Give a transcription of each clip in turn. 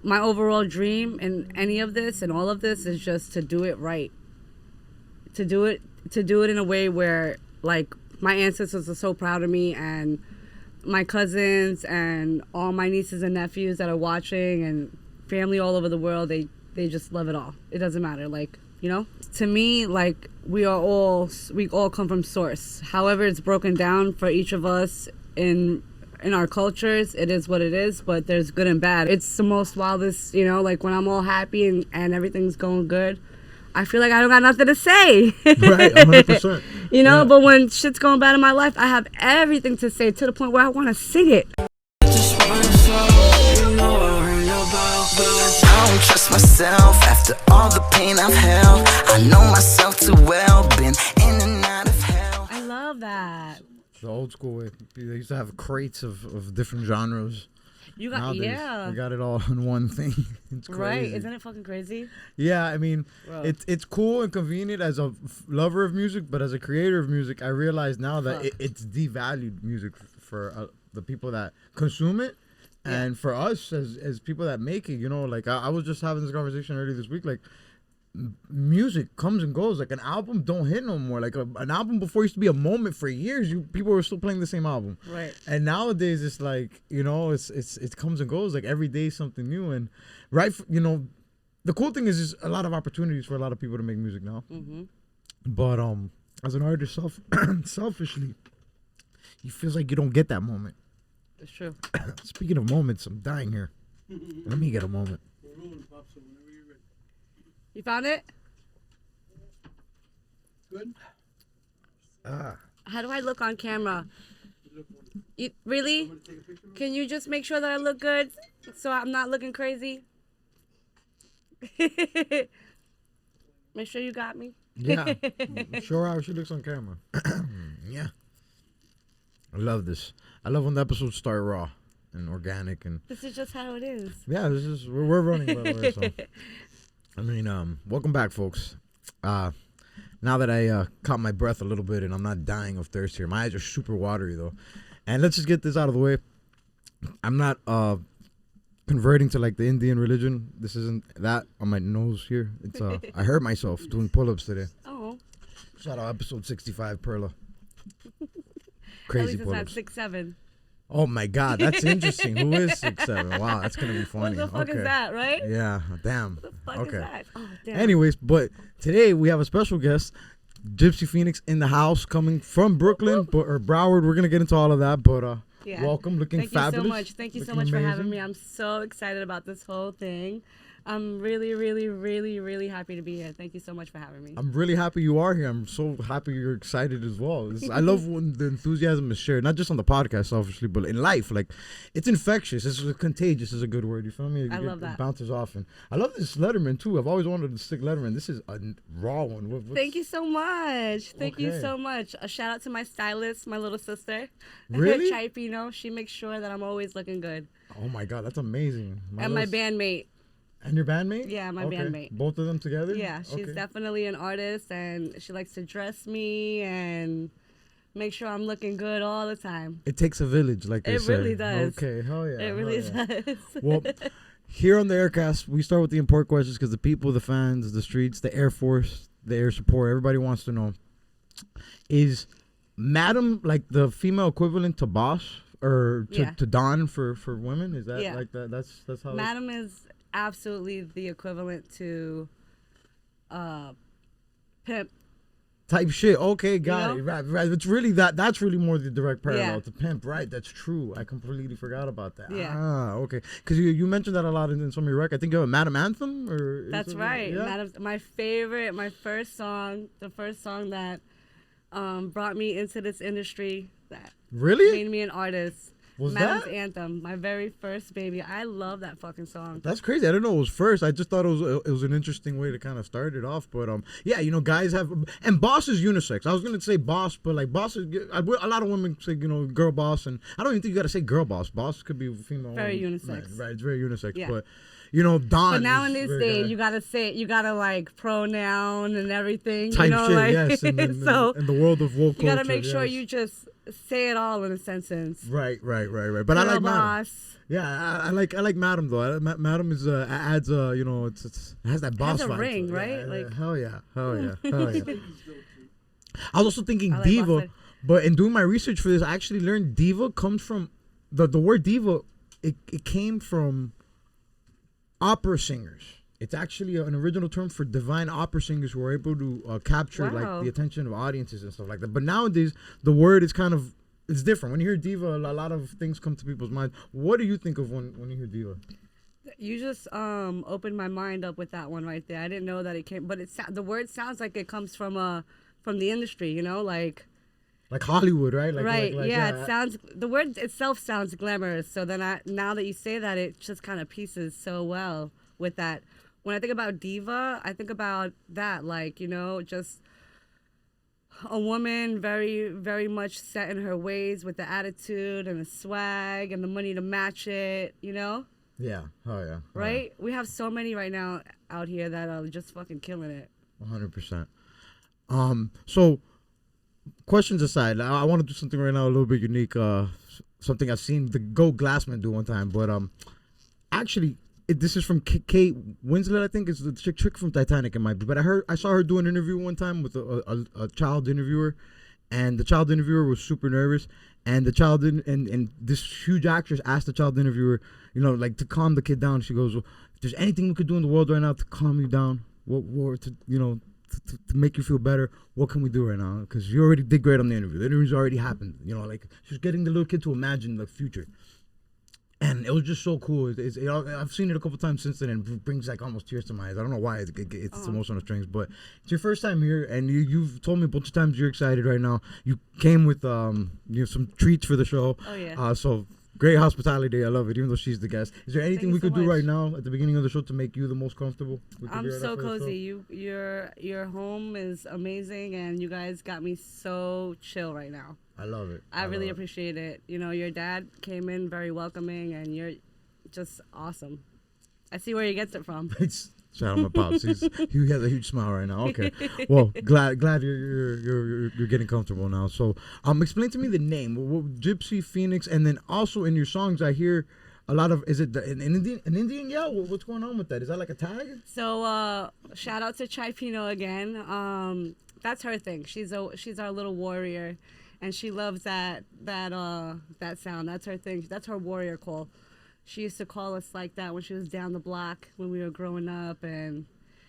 my overall dream in any of this and all of this is just to do it right. To do it in a way where, like, my ancestors are so proud of me, and my cousins and all my nieces and nephews that are watching, and family all over the world, they just love it all. It doesn't matter, like, you know? To me, like, we all come from source. However it's broken down for each of us in our cultures, it is what it is, but there's good and bad. It's the most wildest, you know, like when I'm all happy and everything's going good, I feel like I don't got nothing to say. Right, 100%. You know, but when shit's going bad in my life, I have everything to say to the point where I want to sing it. I don't trust myself after all the pain I've held. I know myself too well, been in and out of hell. I love that. The old school way. They used to have crates of different genres. You got, Nowadays, yeah. we got it all in one thing. It's crazy. Right, isn't it fucking crazy? Yeah, I mean, Bro. it's cool and convenient as a lover of music, but as a creator of music, I realize now that it's devalued music for the people that consume it, and for us as people that make it. You know, like I was just having this conversation earlier this week, like. Music comes and goes. Like an album don't hit no more. Like an album before used to be a moment for years. People were still playing the same album. Right. And nowadays it's like, you know, it comes and goes. Like every day something new. And you know, the cool thing is a lot of opportunities for a lot of people to make music now. Mm-hmm. But as an artist, selfishly, it feels like you don't get that moment. It's true. Speaking of moments, I'm dying here. Let me get a moment. You found it? Good. How do I look on camera? Really? Can you just make sure that I look good so I'm not looking crazy? Make sure you got me. Yeah. Show her how she looks on camera. Yeah. I love this. I love when the episodes start raw and organic and. This is just how it is. Yeah, this is we're running by the way. So. I mean, welcome back, folks. Now that I caught my breath a little bit and I'm not dying of thirst here, my eyes are super watery though. And let's just get this out of the way. I'm not converting to like the Indian religion. This isn't that on my nose here. It's I hurt myself doing pull-ups today. Oh. Shout out episode 65, Perla. At Crazy least it's pull-ups. not 6'7". Oh my God, that's interesting. Who is 6'7"? Wow, that's gonna be funny. What the fuck is that, right? Yeah, damn. What the fuck okay. is that? Oh, damn. Anyways, but today we have a special guest, Gypsy Phoenix in the house, coming from Brooklyn or Broward. We're gonna get into all of that, but yeah. welcome, looking Thank fabulous. You so much. Thank you so much amazing. for having me. I'm so excited about this whole thing. I'm really, really, really, really happy to be here. Thank you so much for having me. I'm really happy you are here. I'm so happy you're excited as well. I love when the enthusiasm is shared, not just on the podcast, obviously, but in life. Like, it's infectious. It's contagious is a good word. You feel me? I love that. It bounces off. And I love this Letterman, too. I've always wanted to stick Letterman. This is a raw one. Thank you so much. Thank you so much. A shout out to my stylist, my little sister. Really? Chipino. She makes sure that I'm always looking good. Oh, my God. That's amazing. And my bandmate. And your bandmate? Yeah, my bandmate. Both of them together? Yeah, she's definitely an artist, and she likes to dress me and make sure I'm looking good all the time. It takes a village, like they say. It really does. Okay, hell yeah. It really does. Well, here on the Heir Cast, we start with the important questions because the people, the fans, the streets, the Air Force, the air support, everybody wants to know. Is Madam like the female equivalent to boss or to Don for women? Is that like that? That's how Madam is absolutely the equivalent to pimp type shit. Okay, got it. Right. It's really that's really more the direct parallel to pimp. Right, that's true. I completely forgot about that. Yeah. Okay. Because you mentioned that a lot in some of your rec. I think you have a Madam Anthem or. That's right. Yeah? Madam, my favorite, my first song, the first song that brought me into this industry, that really made me an artist. Was Madam's that? Anthem, my very first baby. I love that fucking song. That's crazy. I didn't know it was first. I just thought it was an interesting way to kind of start it off. But yeah, you know, guys have and boss is unisex. I was gonna say boss, but like boss is a lot of women say girl boss, and I don't even think you gotta say girl boss. Boss could be female. Very unisex. Right, it's very unisex. Yeah. But Don. But now in this day, you gotta say you gotta like pronoun and everything. Type you know, shit, like, yes. In the world of woke culture, you gotta make sure you just say it all in a sentence. Right. But I Girl like Madam. boss. Yeah, I like Madam though. Madam is adds you know it has that boss Has a vibe. ring, to it. right? Yeah, Like hell yeah. I was also thinking I like diva, boss fight. but in doing my research for this, I actually learned diva comes from the word diva. It came from opera singers. It's actually an original term for divine opera singers who are able to capture like the attention of audiences and stuff like that. But nowadays, the word is kind of it's different. When you hear diva, a lot of things come to people's minds. What do you think of when you hear diva? You just opened my mind up with that one right there. I didn't know that it came, but the word sounds like it comes from the industry, you know, like Hollywood, right? Right. Yeah. It sounds. The word itself sounds glamorous. So then now that you say that, it just kind of pieces so well with that. When I think about diva, I think about that, like, you know, just a woman very, very much set in her ways with the attitude and the swag and the money to match it, you know? Yeah. Oh, yeah. Right? We have so many right now out here that are just fucking killing it. 100%. So, questions aside, I want to do something right now a little bit unique. Something I've seen the Go Glassman do one time, but actually, this is from Kate Winslet. I think it's the chick from Titanic. It might be, but I saw her do an interview one time with a child interviewer, and the child interviewer was super nervous, and the child and this huge actress asked the child interviewer, you know, like to calm the kid down. She goes, well, if there's anything we could do in the world right now to calm you down, what to you know. To make you feel better, what can we do right now? Because you already did great on the interview. The interview's already happened. You know, like she's getting the little kid to imagine the future, and it was just so cool. I've seen it a couple times since then, and it brings like almost tears to my eyes. I don't know why it's emotional strings, but it's your first time here, and you've told me a bunch of times you're excited right now. You came with you know, some treats for the show. Oh yeah. So. Great hospitality. I love it, even though she's the guest. Is there anything we could do right now at the beginning of the show to make you the most comfortable? I'm so cozy. Your home is amazing, and you guys got me so chill right now. I love it. I really appreciate it. You know, your dad came in very welcoming, and you're just awesome. I see where he gets it from. Shout out my pops. He has a huge smile right now. Okay, well, glad you're getting comfortable now. So, explain to me the name, Gypsy Phoenix, and then also in your songs, I hear a lot of. Is it an Indian yell? What's going on with that? Is that like a tag? So, shout out to Chai Pino again. That's her thing. She's our little warrior, and she loves that sound. That's her thing. That's her warrior call. She used to call us like that when she was down the block when we were growing up, and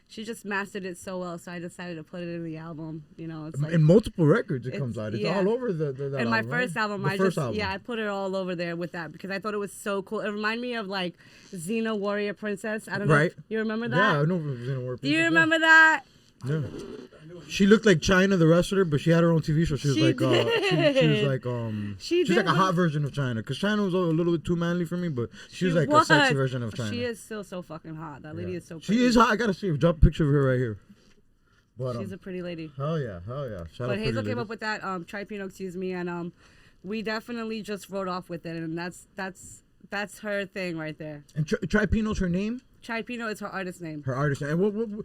she just mastered it so well. So I decided to put it in the album. You know, it's like in multiple records. It comes out. It's all over the and my album, first right? album, I put it all over there with that because I thought it was so cool. It reminded me of like Xena Warrior Princess. I don't know. If you remember that? Yeah, I know Xena Warrior Princess. Do you remember that? Yeah. She looked like China the wrestler, but she had her own TV show. She was like a hot version of China, because China was a little bit too manly for me, but she was like a sexy version of China. She is still so fucking hot. That lady is so pretty. She is hot. I gotta see her. Drop a picture of her right here. But, she's a pretty lady. Hell yeah. But Hazel came up with that Tripino, and we definitely just wrote off with it, and that's her thing right there. And Tripino's her name? Chai Pino is her artist name. Her artist name. And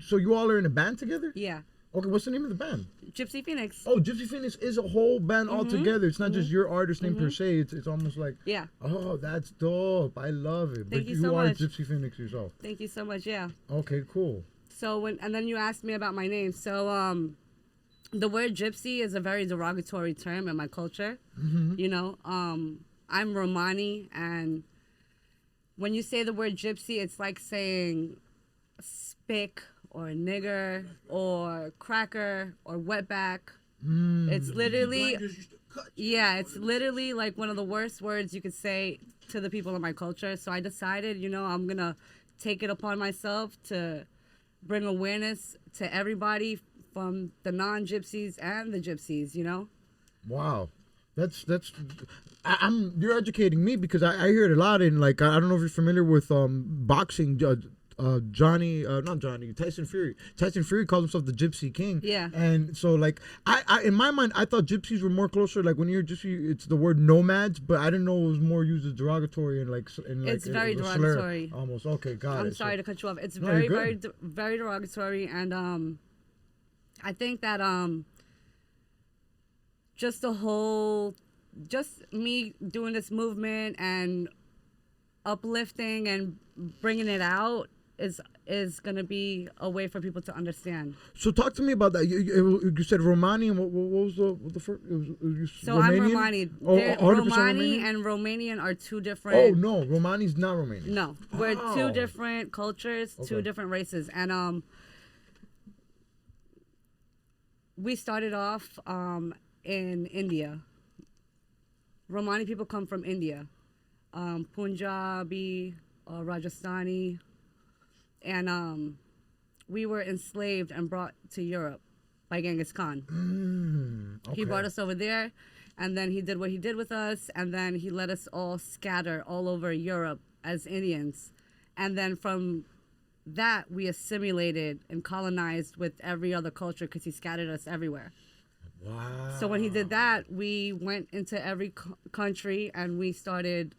so you all are in a band together? Yeah. Okay, what's the name of the band? Gypsy Phoenix. Oh, Gypsy Phoenix is a whole band all together. It's not just your artist name per se. It's almost like Oh, that's dope. I love it. Thank you so much. You are Gypsy Phoenix yourself. Thank you so much. Yeah. Okay, cool. So and then you asked me about my name. So the word gypsy is a very derogatory term in my culture. Mm-hmm. You know, I'm Romani, and when you say the word gypsy, it's like saying spick or nigger or cracker or wetback. It's literally, it's literally like one of the worst words you could say to the people in my culture. So I decided, you know, I'm going to take it upon myself to bring awareness to everybody, from the non-gypsies and the gypsies, you know? Wow. You're educating me, because I hear it a lot in, like, I don't know if you're familiar with boxing. Tyson Fury. Tyson Fury calls himself the Gypsy King. Yeah. And so, like, I in my mind, I thought gypsies were more closer. Like, when you hear gypsy, it's the word nomads, but I didn't know it was more used as derogatory and it's very derogatory. Slur, almost. Okay, got it. I'm sorry to cut you off. It's very derogatory, and I think that just the whole, just me doing this movement and uplifting and bringing it out is going to be a way for people to understand. So talk to me about that. You said Romani, and what was the first? So Romanian? I'm Romani. Oh, 100% Romani Romanian? and Romanian are two different. Oh no, Romani's not Romanian. No, we're two different cultures, two Okay. different races, and we started off in India. Romani people come from India, Punjabi, Rajasthani, and we were enslaved and brought to Europe by Genghis Khan. Okay. He brought us over there, and then he did what he did with us, and then he let us all scatter all over Europe as Indians. And then from that, we assimilated and colonized with every other culture because he scattered us everywhere. Wow. So when he did that, we went into every country and we started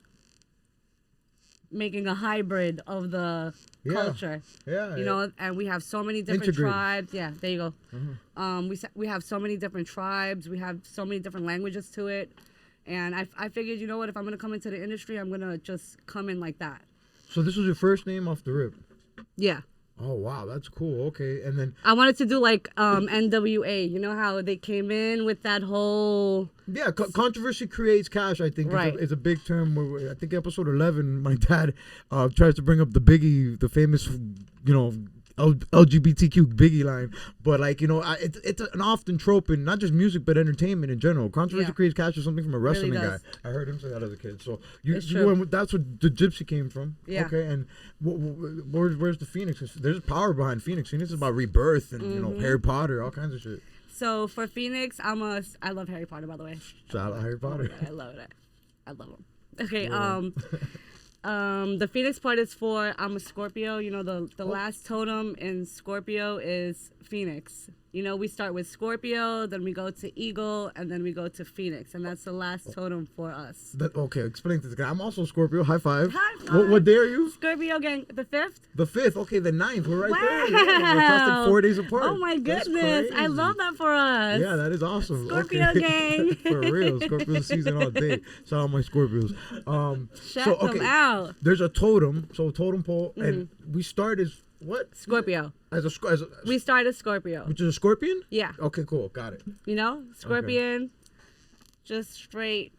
making a hybrid of the culture. Yeah. You know, and we have so many different Integrated. tribes. Yeah, there you go. We have so many different tribes. We have so many different languages to it. And I figured, you know what, if I'm going to come into the industry, I'm going to just come in like that. So this was your first name off the rip? Yeah. Oh, wow. That's cool. Okay. And then... I wanted to do like NWA. You know how they came in with that whole... Yeah, controversy creates cash, I think. Right. Is a big term. I think episode 11, my dad tries to bring up the Biggie, the famous, you know, LGBTQ Biggie line. But, like, you know, it's an often trope in not just music, but entertainment in general. Controversy creates cash is something from a wrestling guy. does. I heard him say that as a kid. So It's true. that's what the Gypsy came from. Yeah. Okay, and where's the Phoenix? There's power behind Phoenix. Phoenix is about rebirth and, you know, Harry Potter, all kinds of shit. So for Phoenix, I love Harry Potter, by the way. Shout out Harry Potter. I love it. I love him. Okay, the Phoenix part is for, I'm a Scorpio. You know, the last totem in Scorpio is Phoenix. You know, we start with Scorpio, then we go to Eagle, and then we go to Phoenix. And that's the last totem for us. Okay, explain to this guy. I'm also Scorpio. High five. High five. What day are you? Scorpio gang, the 5th? The 5th. Okay, the 9th. We're right there. Wow. Yeah, we're just like 4 days apart. Oh my That's goodness. I crazy. love that for us. Yeah, that is awesome. Scorpio okay. gang. For real. Scorpio season all day. Shout out my Scorpios. Shut them out. There's a totem. So totem pole. And we start as what? Scorpio. We start as Scorpio. Which is a scorpion? Yeah. Okay, cool. Got it. You know, Scorpion, just straight,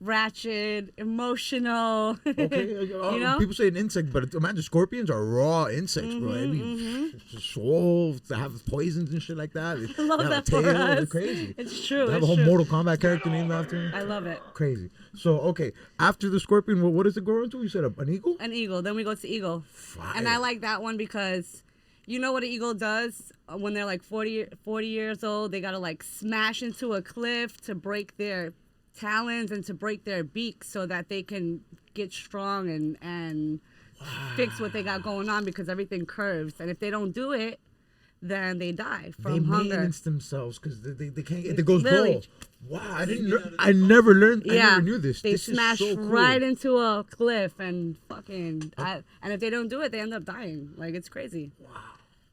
ratchet, emotional. Okay. You know? People say an insect, but imagine scorpions are raw insects, bro. I mean, swole, to have poisons and shit like that. I love They have that a tail. for us. It's crazy. It's true. They have It's a whole true. Mortal Kombat character named after him. I love it. Crazy. So, okay, after the scorpion, what does it go into? You said an eagle? An eagle. Then we go to eagle. Fire. And I like that one because you know what an eagle does when they're like 40 years old? They got to like smash into a cliff to break their talons and to break their beaks so that they can get strong and fix what they got going on because everything curves. And if they don't do it, then they die from hunger. They maintenance themselves because they can't. It goes Literally. dull. Wow, I didn't. I never learned. I Yeah, never knew this. they This smash is so cool. right into a cliff and fucking. And if they don't do it, they end up dying. Like it's crazy. Wow.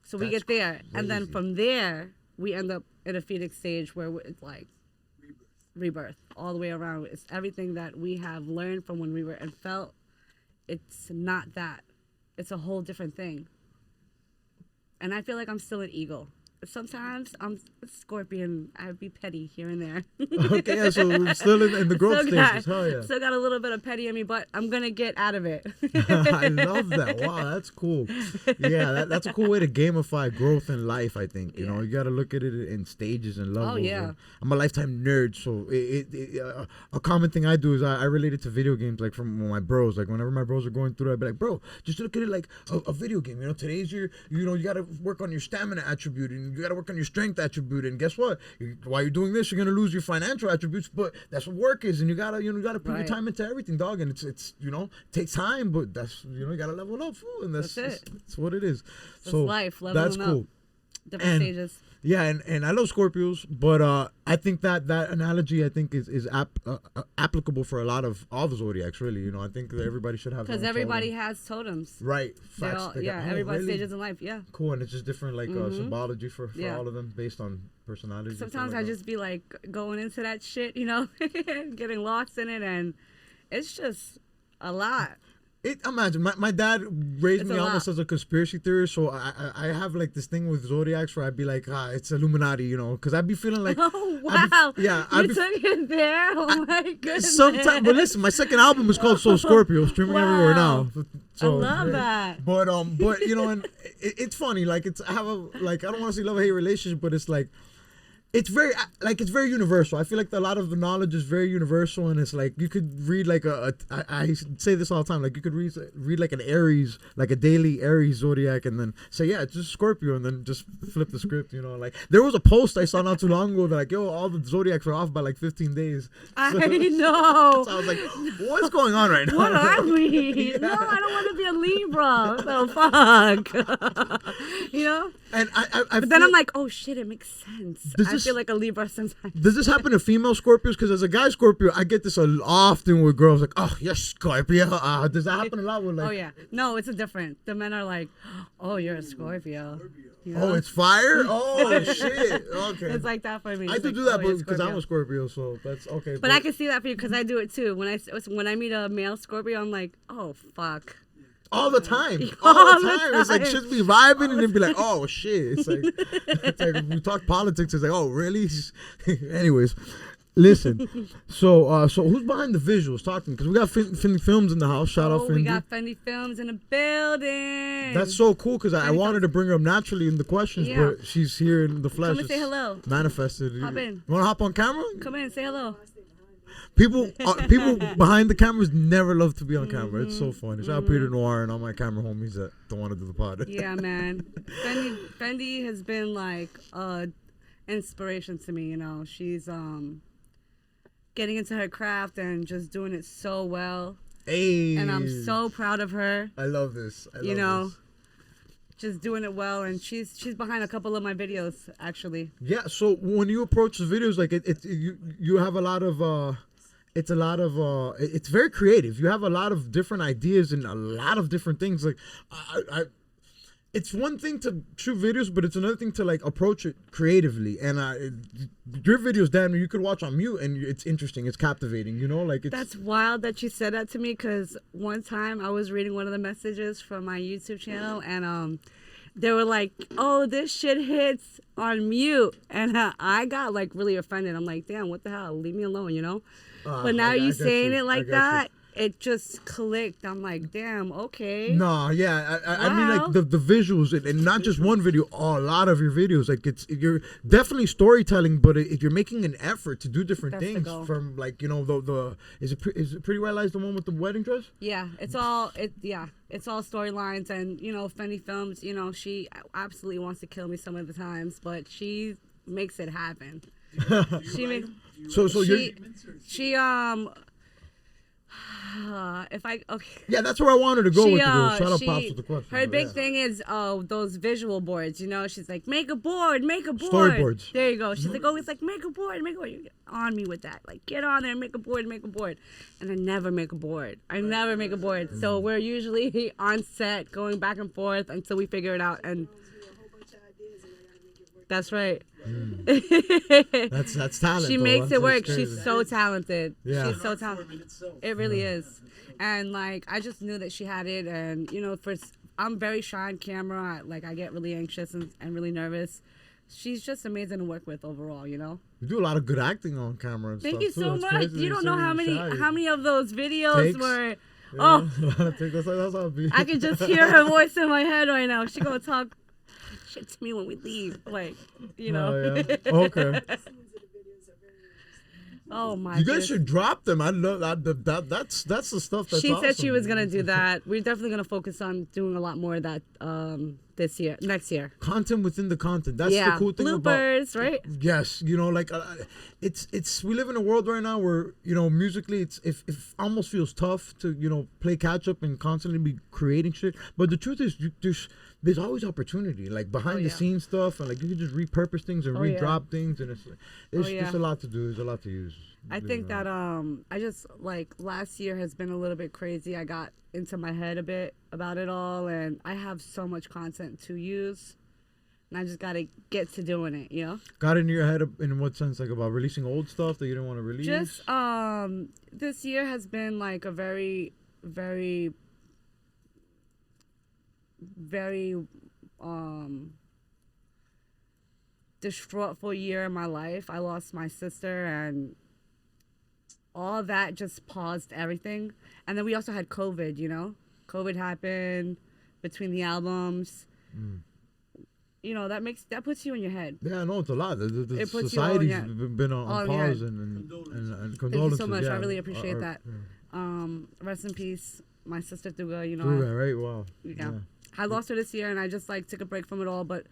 So we That's get there, and then crazy. from there we end up in a Phoenix stage where it's like rebirth all the way around. It's everything that we have learned from when we were and felt. It's not that. It's a whole different thing. And I feel like I'm still an eagle. Sometimes I'm a scorpion. I'd be petty here and there. Okay, yeah, so we're still in the growth stages. Hell yeah. Still got a little bit of petty in me, but I'm going to get out of it. I love that. Wow, that's cool. Yeah, that's a cool way to gamify growth in life, I think. You know, you got to look at it in stages and levels. Oh, yeah. And I'm a lifetime nerd, so a common thing I do is I relate it to video games, like from my bros. Like, whenever my bros are going through it, I'd be like, bro, just look at it like a video game. You know, today's you got to work on your stamina attribute, and you got to work on your strength attribute. And guess what? While you're doing this, you're going to lose your financial attributes, but that's what work is, and you got to put your time into everything, dog. And it's it takes time, but that's, you got to level up, and that's what it is. It's life, leveling that's cool. different stages. Yeah, and I love Scorpios, but I think that analogy is applicable for all the zodiacs. Really, I think that everybody should have. Because everybody has totems. Right. Facts. Everybody's stages in life. Yeah. Cool, and it's just different symbology for all of them based on personality. Sometimes I just be like going into that shit, getting lost in it, and it's just a lot. Imagine my dad raised me almost as a conspiracy theorist, so I have like this thing with zodiacs where I'd be like, it's Illuminati, because I'd be feeling like, oh wow, you took it there. Oh my goodness. Sometimes, but listen, my second album is called Soul Scorpio, streaming everywhere now. So, I love that. But and it's funny, like I don't want to say love-hate relationship, but it's like. It's very universal. I feel like a lot of the knowledge is very universal, and it's like you could read like I say this all the time, like you could read like an Aries, like a daily Aries zodiac, and then say it's just Scorpio, and then just flip the script. Like there was a post I saw not too long ago that like all the zodiacs are off by like 15 days. I know. So I was like, what's going on right now? What are we? No, I don't want to be a Libra. What the fuck? And but then I'm like, oh shit, it makes sense. I feel like a Libra sometimes. Does this happen to female Scorpios? Because as a guy Scorpio, I get this often with girls like, oh, you're Scorpio. Does that happen a lot with like? Oh yeah, no, it's different. The men are like, oh, you're a Scorpio. Oh, it's fire. Oh shit. Okay. It's like that for me. I do that because I'm a Scorpio, so that's okay. But I can see that for you because I do it too. When I meet a male Scorpio, I'm like, oh fuck. All the time. All the time. It's like should be vibing and then be like, oh shit. It's like we talk politics. It's like, oh really? Anyways, listen. So who's behind the visuals? Talking because we got Fendi Films in the house. Shout out Fendi. We got Fendi Films in the building. That's so cool because I wanted to bring her up naturally in the questions, but she's here in the flesh. Come and say hello. Manifested. Hop in. You want to hop on camera? Come in, say hello. People behind the cameras never love to be on camera. It's so funny. Shout out Peter Noir and all my camera homies that don't want to do the pod. Yeah, man. Fendi has been like inspiration to me. She's getting into her craft and just doing it so well. Hey. And I'm so proud of her. I love this. This. Just doing it well, and she's behind a couple of my videos actually. Yeah. So when you approach the videos, like you have a lot of. It's very creative. You have a lot of different ideas and a lot of different things. Like, it's one thing to shoot videos, but it's another thing to like approach it creatively. And your videos, damn, you could watch on mute, and it's interesting. It's captivating. Like it's. That's wild that you said that to me, because one time I was reading one of the messages from my YouTube channel, and they were like, "Oh, this shit hits on mute," and I got like really offended. I'm like, "Damn, what the hell? Leave me alone," But now you saying it like that, it just clicked. I'm like, damn, okay. No, yeah, I mean like the visuals and not just one video, a lot of your videos. Like you're definitely storytelling, but you're making an effort to do different things. From like the is it Pretty White Lies the one with the wedding dress? Yeah, it's all storylines, and Fendi Films. She absolutely wants to kill me some of the times, but she makes it happen. She makes. So if I okay. Yeah, that's where I wanted to go with the girl. Shout out Pops with the question. Her big thing is those visual boards. She's like, make a board. Storyboards. There you go. She's like, always like, make a board. You get on me with that. Like, get on there and make a board. And I never make a board. So we're usually on set going back and forth until we figure it out. And that's right. That's talent. She makes it work. She's so talented. Yeah. She's so talented. It really is. And like I just knew that she had it, and I'm very shy on camera. I get really anxious and really nervous. She's just amazing to work with overall, You do a lot of good acting on camera and Thank stuff. Thank you so much. You don't know how many of those videos Takes. were That's I can just hear her voice in my head right now. She gonna talk shit to me when we leave, Oh, yeah. Okay. Oh my! You guys should drop them. I love that. That's the stuff. That's she awesome. said she was gonna do that. We're definitely gonna focus on doing a lot more of that next year. Content within the content. That's the cool thing bloopers, about right? Yes, it's we live in a world right now where musically it almost feels tough to play catch up and constantly be creating shit. But the truth is, there's always opportunity, like behind the scenes stuff, and like you can just repurpose things and redrop things, and there's a lot to do. There's a lot to use. I think that I just like last year has been a little bit crazy. I got into my head a bit about it all, and I have so much content to use, and I just gotta get to doing it. Got in your head in what sense? Like about releasing old stuff that you didn't want to release? Just this year has been like a very, very, very distraught year in my life. I lost my sister, and all that just paused everything. And then we also had COVID, COVID happened between the albums. That puts you in your head. Yeah, no, it's a lot. The puts society's you on, been on pause and condolences. Thank you so much. I really appreciate that. Rest in peace, my sister Thuga. Thuga, right? Wow. Yeah. I lost her this year, and I just took a break from it all. But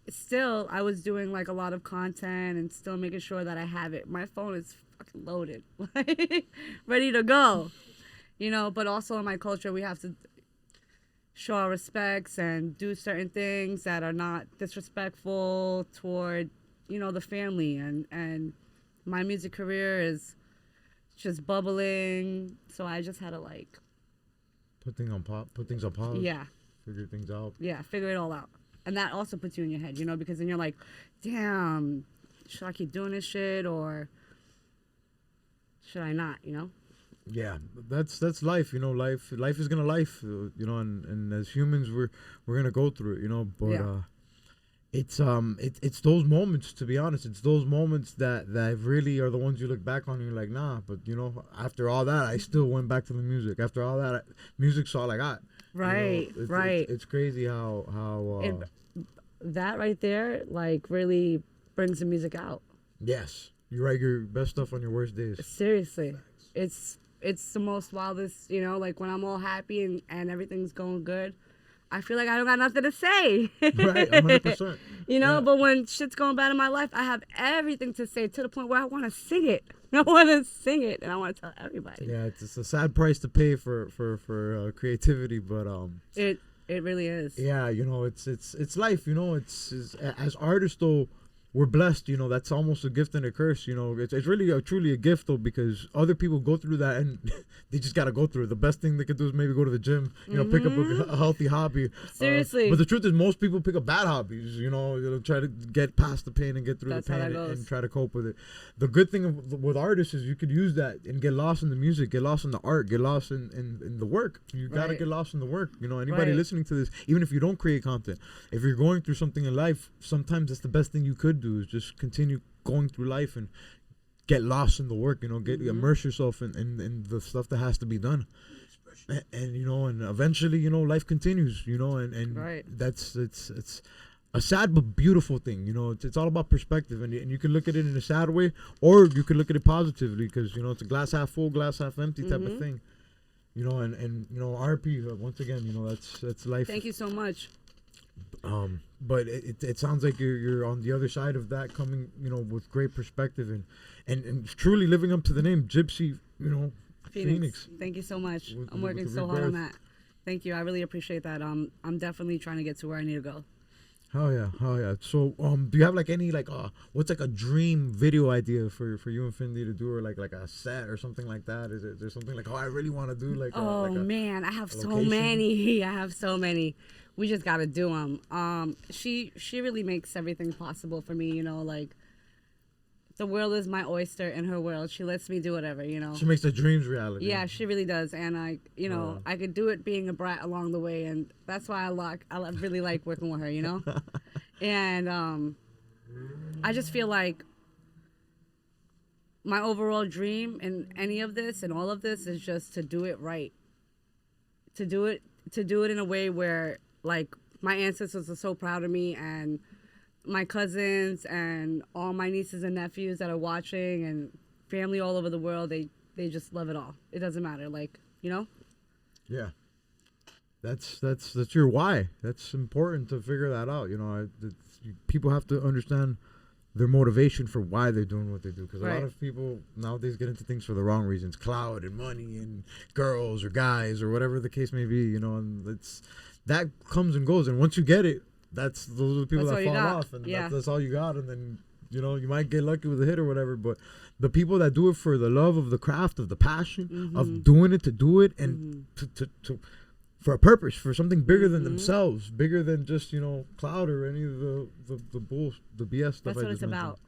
still, I was doing a lot of content and still making sure that I have it. My phone is fucking loaded, ready to go. But also in my culture, we have to show our respects and do certain things that are not disrespectful toward, the family. And my music career is just bubbling. So I just had to put things on pause. Yeah. Figure things out. Yeah, figure it all out. And that also puts you in your head, because then you're like, damn, should I keep doing this shit or should I not, Yeah, that's life, life is gonna life, and as humans we're gonna go through it, but it's those moments, to be honest, it's those moments that really are the ones you look back on and you're like, nah, but after all that I still went back to the music. After all that, music's all I got. Right, right. It's crazy how that right there really brings the music out. Yes, you write your best stuff on your worst days. Seriously, it's the most wildest. When I'm all happy and everything's going good, I feel like I don't got nothing to say. Right, 100%. But when shit's going bad in my life, I have everything to say to the point where I want to sing it. I want to sing it, and I want to tell everybody. Yeah, it's a sad price to pay for creativity, but it really is. Yeah, it's life. It's as artists though. We're blessed, that's almost a gift and a curse, It's really truly a gift though, because other people go through that and they just gotta go through it. The best thing they could do is maybe go to the gym, pick up a healthy hobby. Seriously. But the truth is, most people pick up bad hobbies, try to get past the pain and get through the pain and try to cope with it. The good thing with artists is you could use that and get lost in the music, get lost in the art, get lost in the work. You gotta get lost in the work. Anybody listening to this, even if you don't create content, if you're going through something in life, sometimes that's the best thing you could do is just continue going through life and get lost in the work, immerse yourself in the stuff that has to be done, and and eventually life continues, and that's it's a sad but beautiful thing. It's all about perspective, and you can look at it in a sad way or you can look at it positively, because it's a glass half full, glass half empty type of thing, and RP, once again, that's life. Thank you so much. But it sounds like you're on the other side of that, coming with great perspective and truly living up to the name Gypsy Phoenix. Thank you so much. I'm working so hard on that. Thank you. I really appreciate that. I'm definitely trying to get to where I need to go. Hell yeah. So do you have any what's a dream video idea for you and Finley to do, or like a set or something like that? Is there something I really want to do man, I have so many. We just gotta do them. She really makes everything possible for me. The world is my oyster in her world. She lets me do whatever. She makes the dreams reality. Yeah, she really does. And I could do it being a brat along the way, and that's why I really like working with her. And I just feel like my overall dream in any of this and all of this is just to do it right. To do it in a way where my ancestors are so proud of me, and my cousins and all my nieces and nephews that are watching and family all over the world. They just love it all. It doesn't matter, like, you know. Yeah. That's your why. That's important to figure that out. You know, people have to understand their motivation for why they're doing what they do. Because a lot of people nowadays get into things for the wrong reasons: clout and money and girls or guys or whatever the case may be. You know, and that comes and goes. And once you get it, those are the people that fall off, and that's all you got. And then, you know, you might get lucky with a hit or whatever, but the people that do it for the love of the craft, of the passion, of doing it to do it, and to for a purpose, for something bigger than themselves, bigger than just, you know, cloud or any of the bull, the BS stuff. That's what it's about.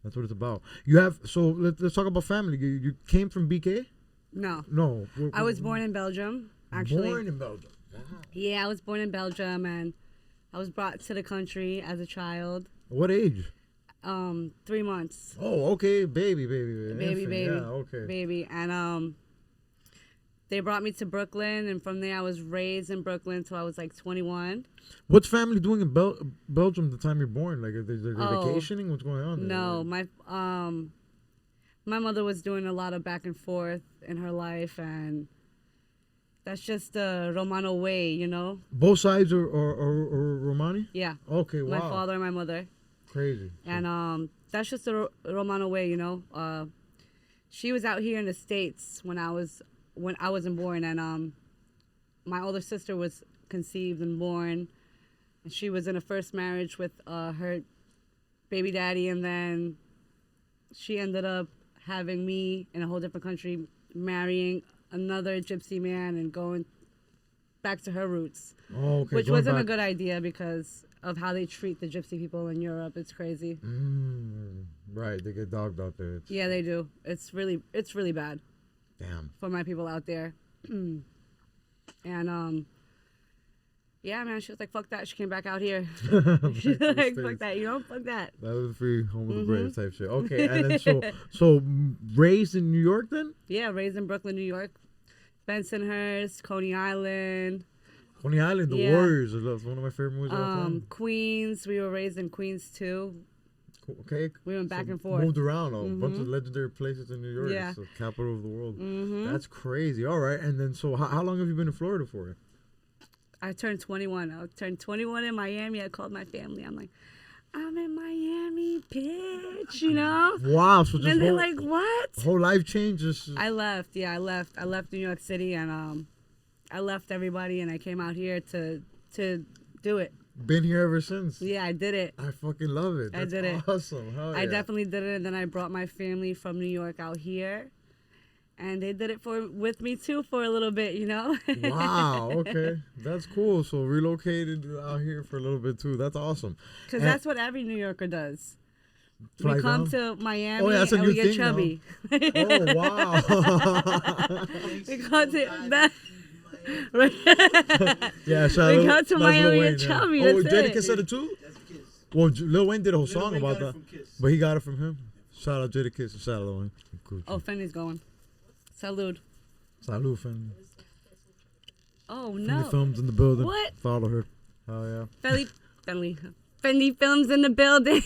That's what it's about. You have, so let's talk about family. You came from BK? No. I was born in Belgium, actually. Born in Belgium. Yeah, I was born in Belgium, and I was brought to the country as a child. What age? 3 months. Oh, okay, baby. Baby. Yeah, okay. Baby, and they brought me to Brooklyn, and from there I was raised in Brooklyn until I was like 21. What's family doing in Belgium the time you're born? Like, are they vacationing? What's going on there? No, my mother was doing a lot of back and forth in her life, and that's just the Romano way, you know? Both sides are Romani? Yeah. Okay, wow. My father and my mother. Crazy. And that's just the Romano way, you know? She was out here in the States when I wasn't born, and my older sister was conceived and born, and she was in a first marriage with her baby daddy, and then she ended up having me in a whole different country, marrying another gypsy man and going back to her roots. Oh, okay. Which wasn't a good idea because of how they treat the gypsy people in Europe. It's crazy. Right, they get dogged out there. Yeah, they do. It's really bad. Damn. For my people out there. And yeah, man, she was like, fuck that. She came back out here. She's like, fuck that, you know, fuck that. That was free home of the brave type shit. Okay, and then so raised in New York then? Yeah, raised in Brooklyn, New York. Bensonhurst, Coney Island. Coney Island, the Warriors. That's one of my favorite movies of all time. Queens. We were raised in Queens too. Okay. We went back and forth. Moved around a bunch of legendary places in New York. Yeah. It's the capital of the world. That's crazy. All right. And then, so how long have you been in Florida for? I turned 21. I turned 21 in Miami. I called my family. I'm like, I'm in Miami, bitch, you know? Wow. So just and they're like, what? Whole life changes. I left. Yeah, I left. I left New York City, and I left everybody, and I came out here to do it. Been here ever since. Yeah, I did it. I fucking love it. That's awesome. Hell yeah. I definitely did it, and then I brought my family from New York out here, and they did it with me too for a little bit, you know. Wow. Okay, that's cool. So relocated out here for a little bit too. That's awesome. Because that's what every New Yorker does. Fly we come down? to Miami and we get chubby. Oh wow. We come to that. Yeah, shout we out go to Miami and chubby. Oh, that's Jadakiss it. said it too? Well, Lil Wayne did a whole song about that. But he got it from him. Shout out Jadakiss and shout out Lil Wayne. Cool. Oh, Fenley's going. Salud. Salud, Fenley. Oh, no. Fenley Films in the building. What? Follow her. Oh, yeah. Fenley Films in the building.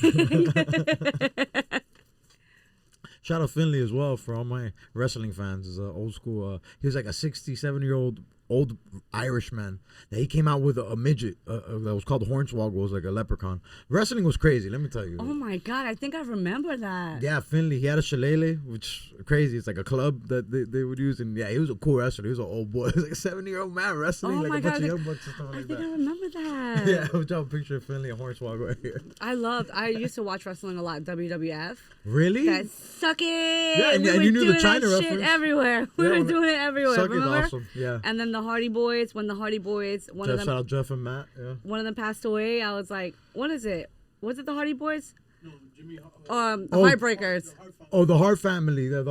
Shout out Finley as well for all my wrestling fans. He's old school. He was like a 67-year-old old Irishman. He came out with a midget that was called Hornswoggle. It was like a leprechaun. Wrestling was crazy, let me tell you. Oh my God, I think I remember that. Yeah, Finley. He had a shillelagh, which is crazy. It's like a club that they would use. And yeah, he was a cool wrestler. He was an old boy. He was like a 70-year-old man wrestling like a bunch of young bucks and stuff like that. I think I remember that. Yeah, I was trying to picture of Finley and Hornswoggle right here. I used to watch wrestling a lot, WWF. Really? Guys, suck it. Yeah, and you knew the China reference. Shit everywhere. We were doing it everywhere. Suck remember? is awesome. Yeah. And then the Hardy Boys, when the Hardy Boys, Shout out Jeff and Matt. Yeah. One of them passed away. I was like, what is it? Was it the Hardy Boys? No, Jimmy. The Heartbreakers. The Hart family. The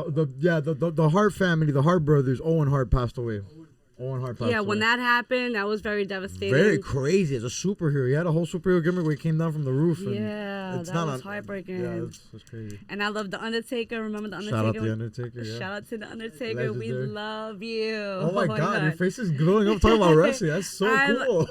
Hart family. The Hart brothers. Owen Hart passed away. Yeah, when that happened, that was very devastating. Very crazy. As a superhero, he had a whole superhero gimmick where he came down from the roof. And yeah, that was heartbreaking. Yeah, that's crazy. And I love the Undertaker. Remember the Undertaker? Shout out the Undertaker. Yeah. Shout out to the Undertaker. We love you. Oh my God, your face is glowing up talking about wrestling. That's so cool.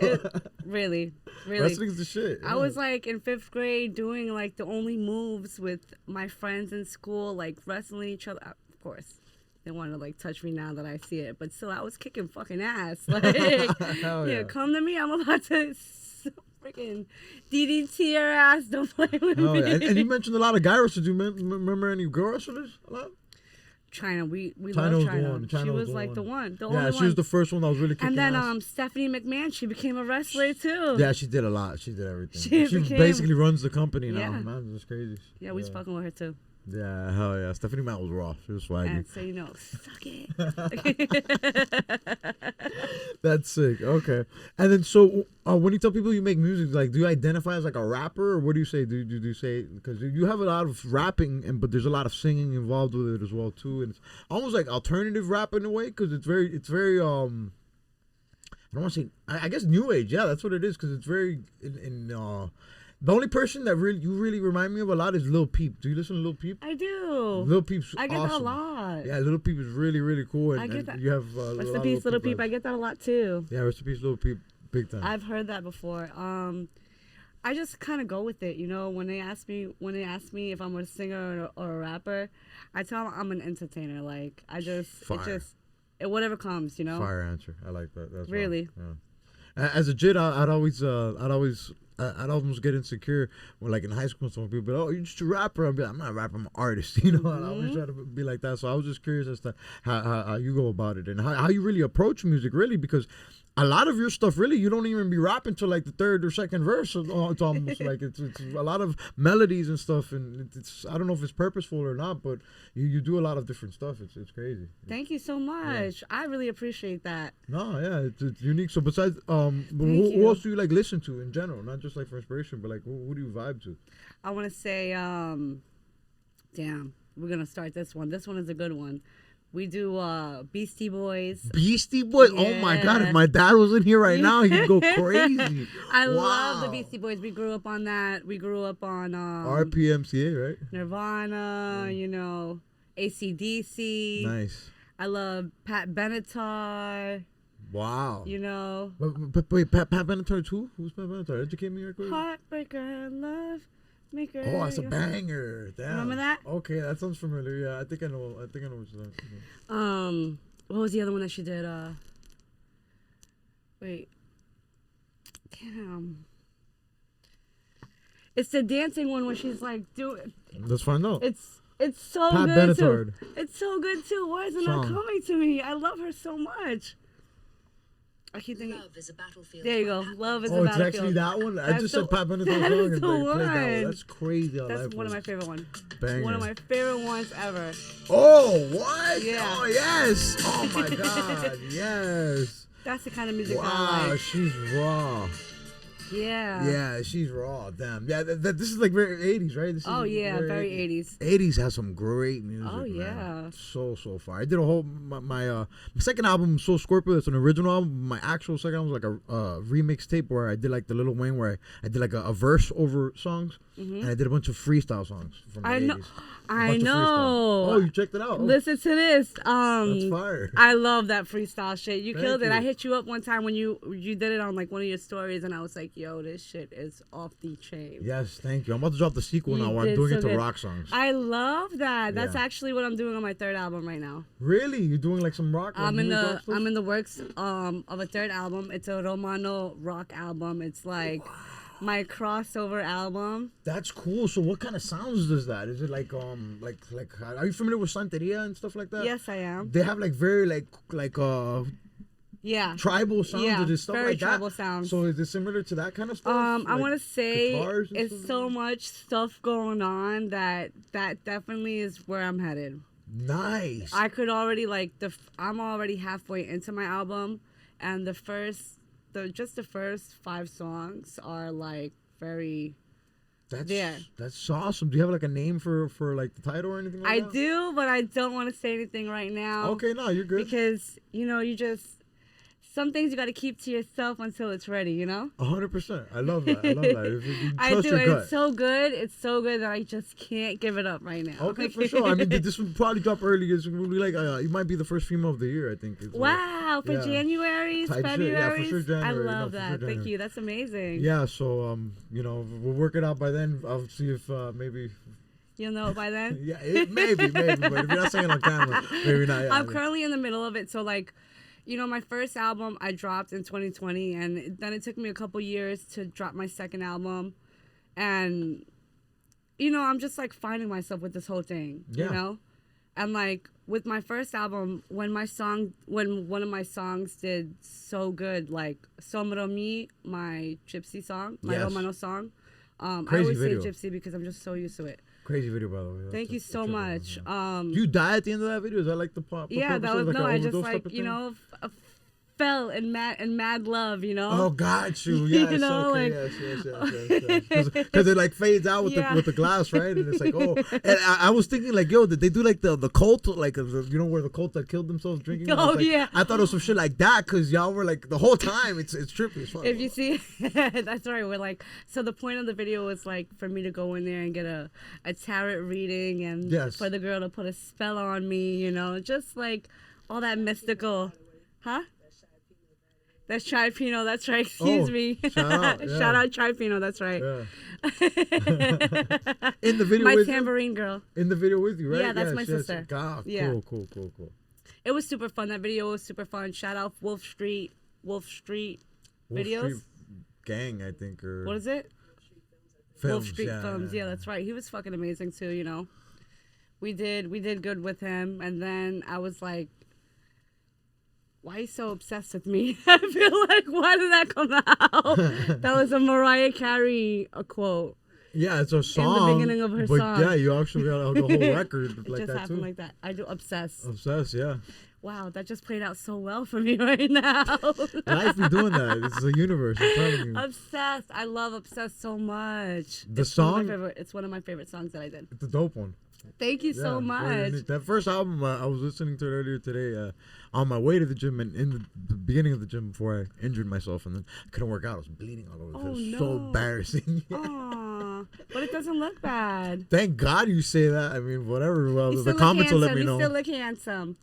Really. Wrestling's the shit. I was like in 5th grade doing like the only moves with my friends in school, like wrestling each other. Of course, they want to like touch me now that I see it, but still, I was kicking fucking ass. Like, yeah, come to me. I'm about to freaking DDT your ass. Don't play with me. Yeah. And you mentioned a lot of guy wrestlers. Do you remember any girl wrestlers? A lot? China, we China love was China. the one. China She was was like the one. only one. Yeah, she was the first one that was really kicking And then ass. Stephanie McMahon, she became a wrestler too. Yeah, she did a lot. She did everything. She became, basically runs the company now. Yeah. Man, that's crazy. Yeah, we was fucking with her too. Yeah, hell yeah. Stephanie McMahon was raw. She was swaggy. And so you know, suck it. That's sick. Okay. And then so when you tell people you make music, like, do you identify as like a rapper, or what do you say? Do you say, because you have a lot of rapping, but there's a lot of singing involved with it as well too, and it's almost like alternative rap in a way, because it's very I don't want to say, I guess new age. Yeah, that's what it is, because it's very the only person that you really remind me of a lot is Lil Peep. Do you listen to Lil Peep? I do. Lil Peep's I get awesome. that a lot. Yeah, Lil Peep is really, really cool. And, I get that. You have Rest in peace, Little Peep. I get that a lot too. Yeah, rest in peace, Lil Peep. Big time. I've heard that before. I just kind of go with it, you know. When they ask me if I'm a singer or a rapper, I tell them I'm an entertainer. Like whatever comes, you know. Fire answer. I like that. That's really. Yeah. As a kid, I'd always get insecure when, like, in high school, some people be like, oh, you're just a rapper. I'd be like, I'm not a rapper, I'm an artist. You know, I always try to be like that. So I was just curious as to how you go about it and how you really approach music, really, because a lot of your stuff, really, you don't even be rapping till like the 3rd or 2nd verse. It's almost like it's a lot of melodies and stuff, and it's I don't know if it's purposeful or not, but you do a lot of different stuff. It's crazy. Thank you so much. Yeah. I really appreciate that. No, yeah, it's unique. So besides, who else do you like listen to in general? Not just like for inspiration, but like who do you vibe to? I want to say, damn, we're gonna start this one. This one is a good one. We do Beastie Boys. Beastie Boys? Yeah. Oh my God, if my dad was in here right now, he'd go crazy. I love the Beastie Boys. We grew up on that. We grew up on RPMCA, right? Nirvana, you know, AC/DC. Nice. I love Pat Benatar. Wow. You know. But wait, Pat Benatar too? Who's Pat Benatar? Educate me real quick. Heartbreaker, love. Maker. Oh, that's a banger. Damn. Remember that? Okay, that sounds familiar. Yeah, I think I know what you're saying. What was the other one that she did? Wait. Damn. It's the dancing one where she's like doing. Let's find out. It's so Pat good Benatar. too. It's so good too. Why is it not coming to me? I love her so much. I keep thinking. Love is a battlefield. There you go. Love is a Oh, battlefield. it's actually that one? I just said Pat Benatar song and they played that one. That's crazy. That's one of my favorite ones. Banger. One of my favorite ones ever. Oh, what? Yeah. Oh, yes. Oh, my God. Yes. That's the kind of music I wow, like. she's raw. Yeah. Yeah, she's raw. Damn. Yeah, this is like very 80s, right? This is very 80s. 80s has some great music. Oh, yeah. Man. So far. I did a whole, my second album, Soul Scorpio, that's an original album. My actual second album was like a remix tape where I did like the Lil Wayne, where I did like a verse over songs. Mm-hmm. And I did a bunch of freestyle songs from the 80s. I know. Oh, you checked it out. Listen to this. That's fire. I love that freestyle shit. You killed it. you. I hit you up one time when you did it on like one of your stories, and I was like, yo, this shit is off the chain. Yes, thank you. I'm about to drop the sequel now where I'm doing it to rock songs. I love that. That's actually what I'm doing on my 3rd album right now. Really? You're doing like some rock? I'm in the works of a 3rd album. It's a Romano rock album. It's like my crossover album. That's cool. So what kind of sounds does that? Is it like are you familiar with Santeria and stuff like that? Yes, I am. They have like very tribal sounds or just stuff very like that. tribal sounds. So is it similar to that kind of stuff? I want to say it's stuff? so much stuff going on that definitely is where I'm headed. Nice. I could already I'm already halfway into my album, and the first 5 songs are like very. That's awesome. Do you have like a name for like the title or anything like that? I do, but I don't want to say anything right now. Okay, no, you're good. Because you just some things you got to keep to yourself until it's ready, you know? 100%. I love that. I love that. I Trust do. your gut. It's so good. It's so good that I just can't give it up right now. Okay, for sure. I mean, this will probably drop early. It's gonna be like you might be the first female of the year. I think. Wow, for January's, February. Yeah, for sure January. I love for that. Sure Thank you. That's amazing. Yeah. So you know, we'll work it out by then. I'll see if maybe. You'll know it by then. Yeah, maybe. But if you're not saying it on camera, maybe not. Yeah, I'm currently in the middle of it, so like. You know, my first album I dropped in 2020, and then it took me a couple years to drop my second album. And, you know, I'm just, like, finding myself with this whole thing, you know? And, like, with my first album, when one of my songs did so good, like, Somromi, my Gypsy song, my Romano song. I always say Gypsy because I'm just so used to it. Crazy video, by the way. Thank you so much. You die at the end of that video? Is that like the pop? Yeah, that was, like, no, I just, like, you know, fell in mad love, you know. Oh, got you. Yes, you know, okay, like, yes. Because it like fades out with the glass, right? And it's like, oh. And I was thinking like, yo, did they do like the cult, like you know where the cult that killed themselves drinking? Oh like, yeah. I thought it was some shit like that because y'all were like the whole time. It's trippy as fuck. If you see, that's right. We're like, so the point of the video was like for me to go in there and get a tarot reading and for the girl to put a spell on me, you know, just like all that mystical, huh? That's Chai Pinot, that's right. Excuse me. Shout out Chai Pinot, that's right. Yeah. In the video my with tambourine you? girl. In the video with you, right? Yeah, that's my sister. God, yeah. Cool. It was super fun. That video was super fun. Shout out Wolf Street videos. Street Gang, I think, or what is it? Films, Wolf Street Films. Yeah, that's right. He was fucking amazing too, you know. We did good with him, and then I was like, why are you so obsessed with me? I feel like, why did that come out? That was a Mariah Carey quote. Yeah, it's a song. In the beginning of her song. Yeah, you actually got the whole record like just that happened too. like that. I do obsess. Obsess, yeah. Wow, that just played out so well for me right now. Life be doing that. It's a universe. I'm telling you. Obsessed. I love Obsessed so much. The song. It's one of my favorite songs that I did. It's a dope one. Thank you so much. That first album, I was listening to it earlier today on my way to the gym and in the beginning of the gym before I injured myself and then I couldn't work out. I was bleeding all over. It was so embarrassing. Aww, but it doesn't look bad. Thank God you say that. I mean, whatever. Well, the comments will let me know. You still look handsome.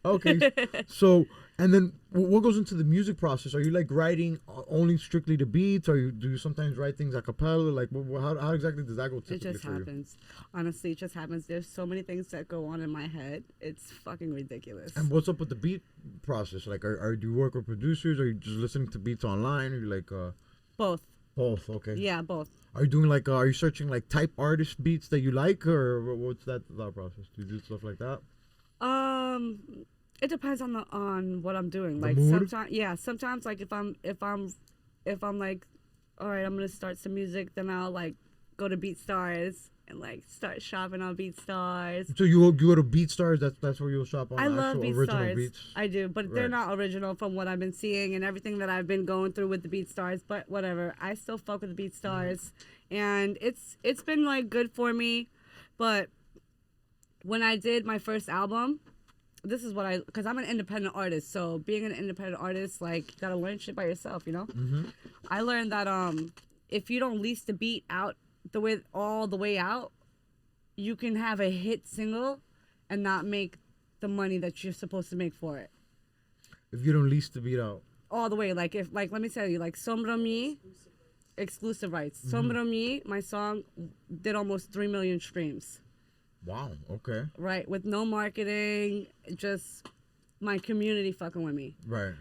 Okay, so and then what goes into the music process? Are you like writing only strictly to beats, or do you sometimes write things a cappella? Like how exactly does that go? It just happens. Honestly, it just happens. There's so many things that go on in my head. It's fucking ridiculous. And what's up with the beat process? Like, do you work with producers? Or are you just listening to beats online? Or you like both? Both. Okay. Yeah, both. Are you doing like? Are you searching like type artist beats that you like, or what's that process? Do you do stuff like that? It depends on what I'm doing. The like mood? sometimes like if I'm like, all right, I'm gonna start some music, then I'll like go to BeatStars and like start shopping on BeatStars. So you go to BeatStars. That's where you'll shop on. I love original BeatStars. Beats. I do, but they're not original from what I've been seeing and everything that I've been going through with the BeatStars. But whatever, I still fuck with the BeatStars, and it's been like good for me. But when I did my first album, this is what because I'm an independent artist, so being an independent artist, like, you gotta learn shit by yourself, you know? Mm-hmm. I learned that if you don't lease the beat out all the way out, you can have a hit single and not make the money that you're supposed to make for it. If you don't lease the beat out. All the way. Like, let me tell you, like, Sombra Mi, exclusive rights. Mm-hmm. Sombra Mi, my song, did almost 3 million streams. Wow, okay. Right, with no marketing, just my community fucking with me. Right.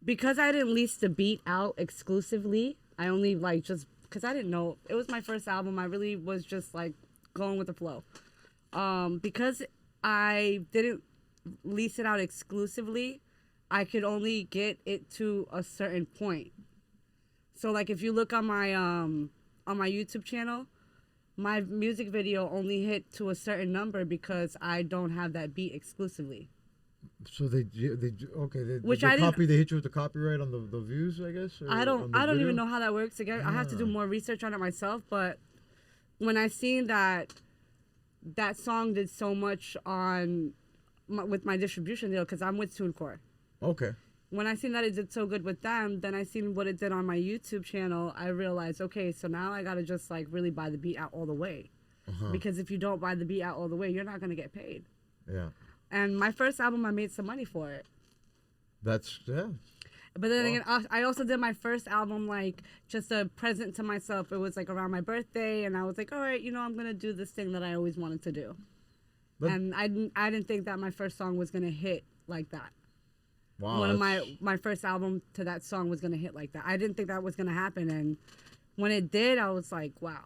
Because I didn't lease the beat out exclusively, I only like just because I didn't know it was my first album. I really was just like going with the flow. Because I didn't lease it out exclusively, I could only get it to a certain point. So like if you look on my YouTube channel, my music video only hit to a certain number because I don't have that beat exclusively. So they hit you with the copyright on the views, I guess. I don't even know how that works again. I have to do more research on it myself. But when I seen that that song did so much with my distribution deal because I'm with TuneCore. Okay. When I seen that it did so good with them, then I seen what it did on my YouTube channel. I realized, okay, so now I gotta just like really buy the beat out all the way, because if you don't buy the beat out all the way, you're not gonna get paid. Yeah. And my first album, I made some money for it. That's But then again, I also did my first album like just a present to myself. It was like around my birthday, and I was like, all right, I'm gonna do this thing that I always wanted to do. And I didn't think that my first song was gonna hit like that. Wow. One of my first album to that song was gonna hit like that. I didn't think that was gonna happen, and when it did, I was like, wow.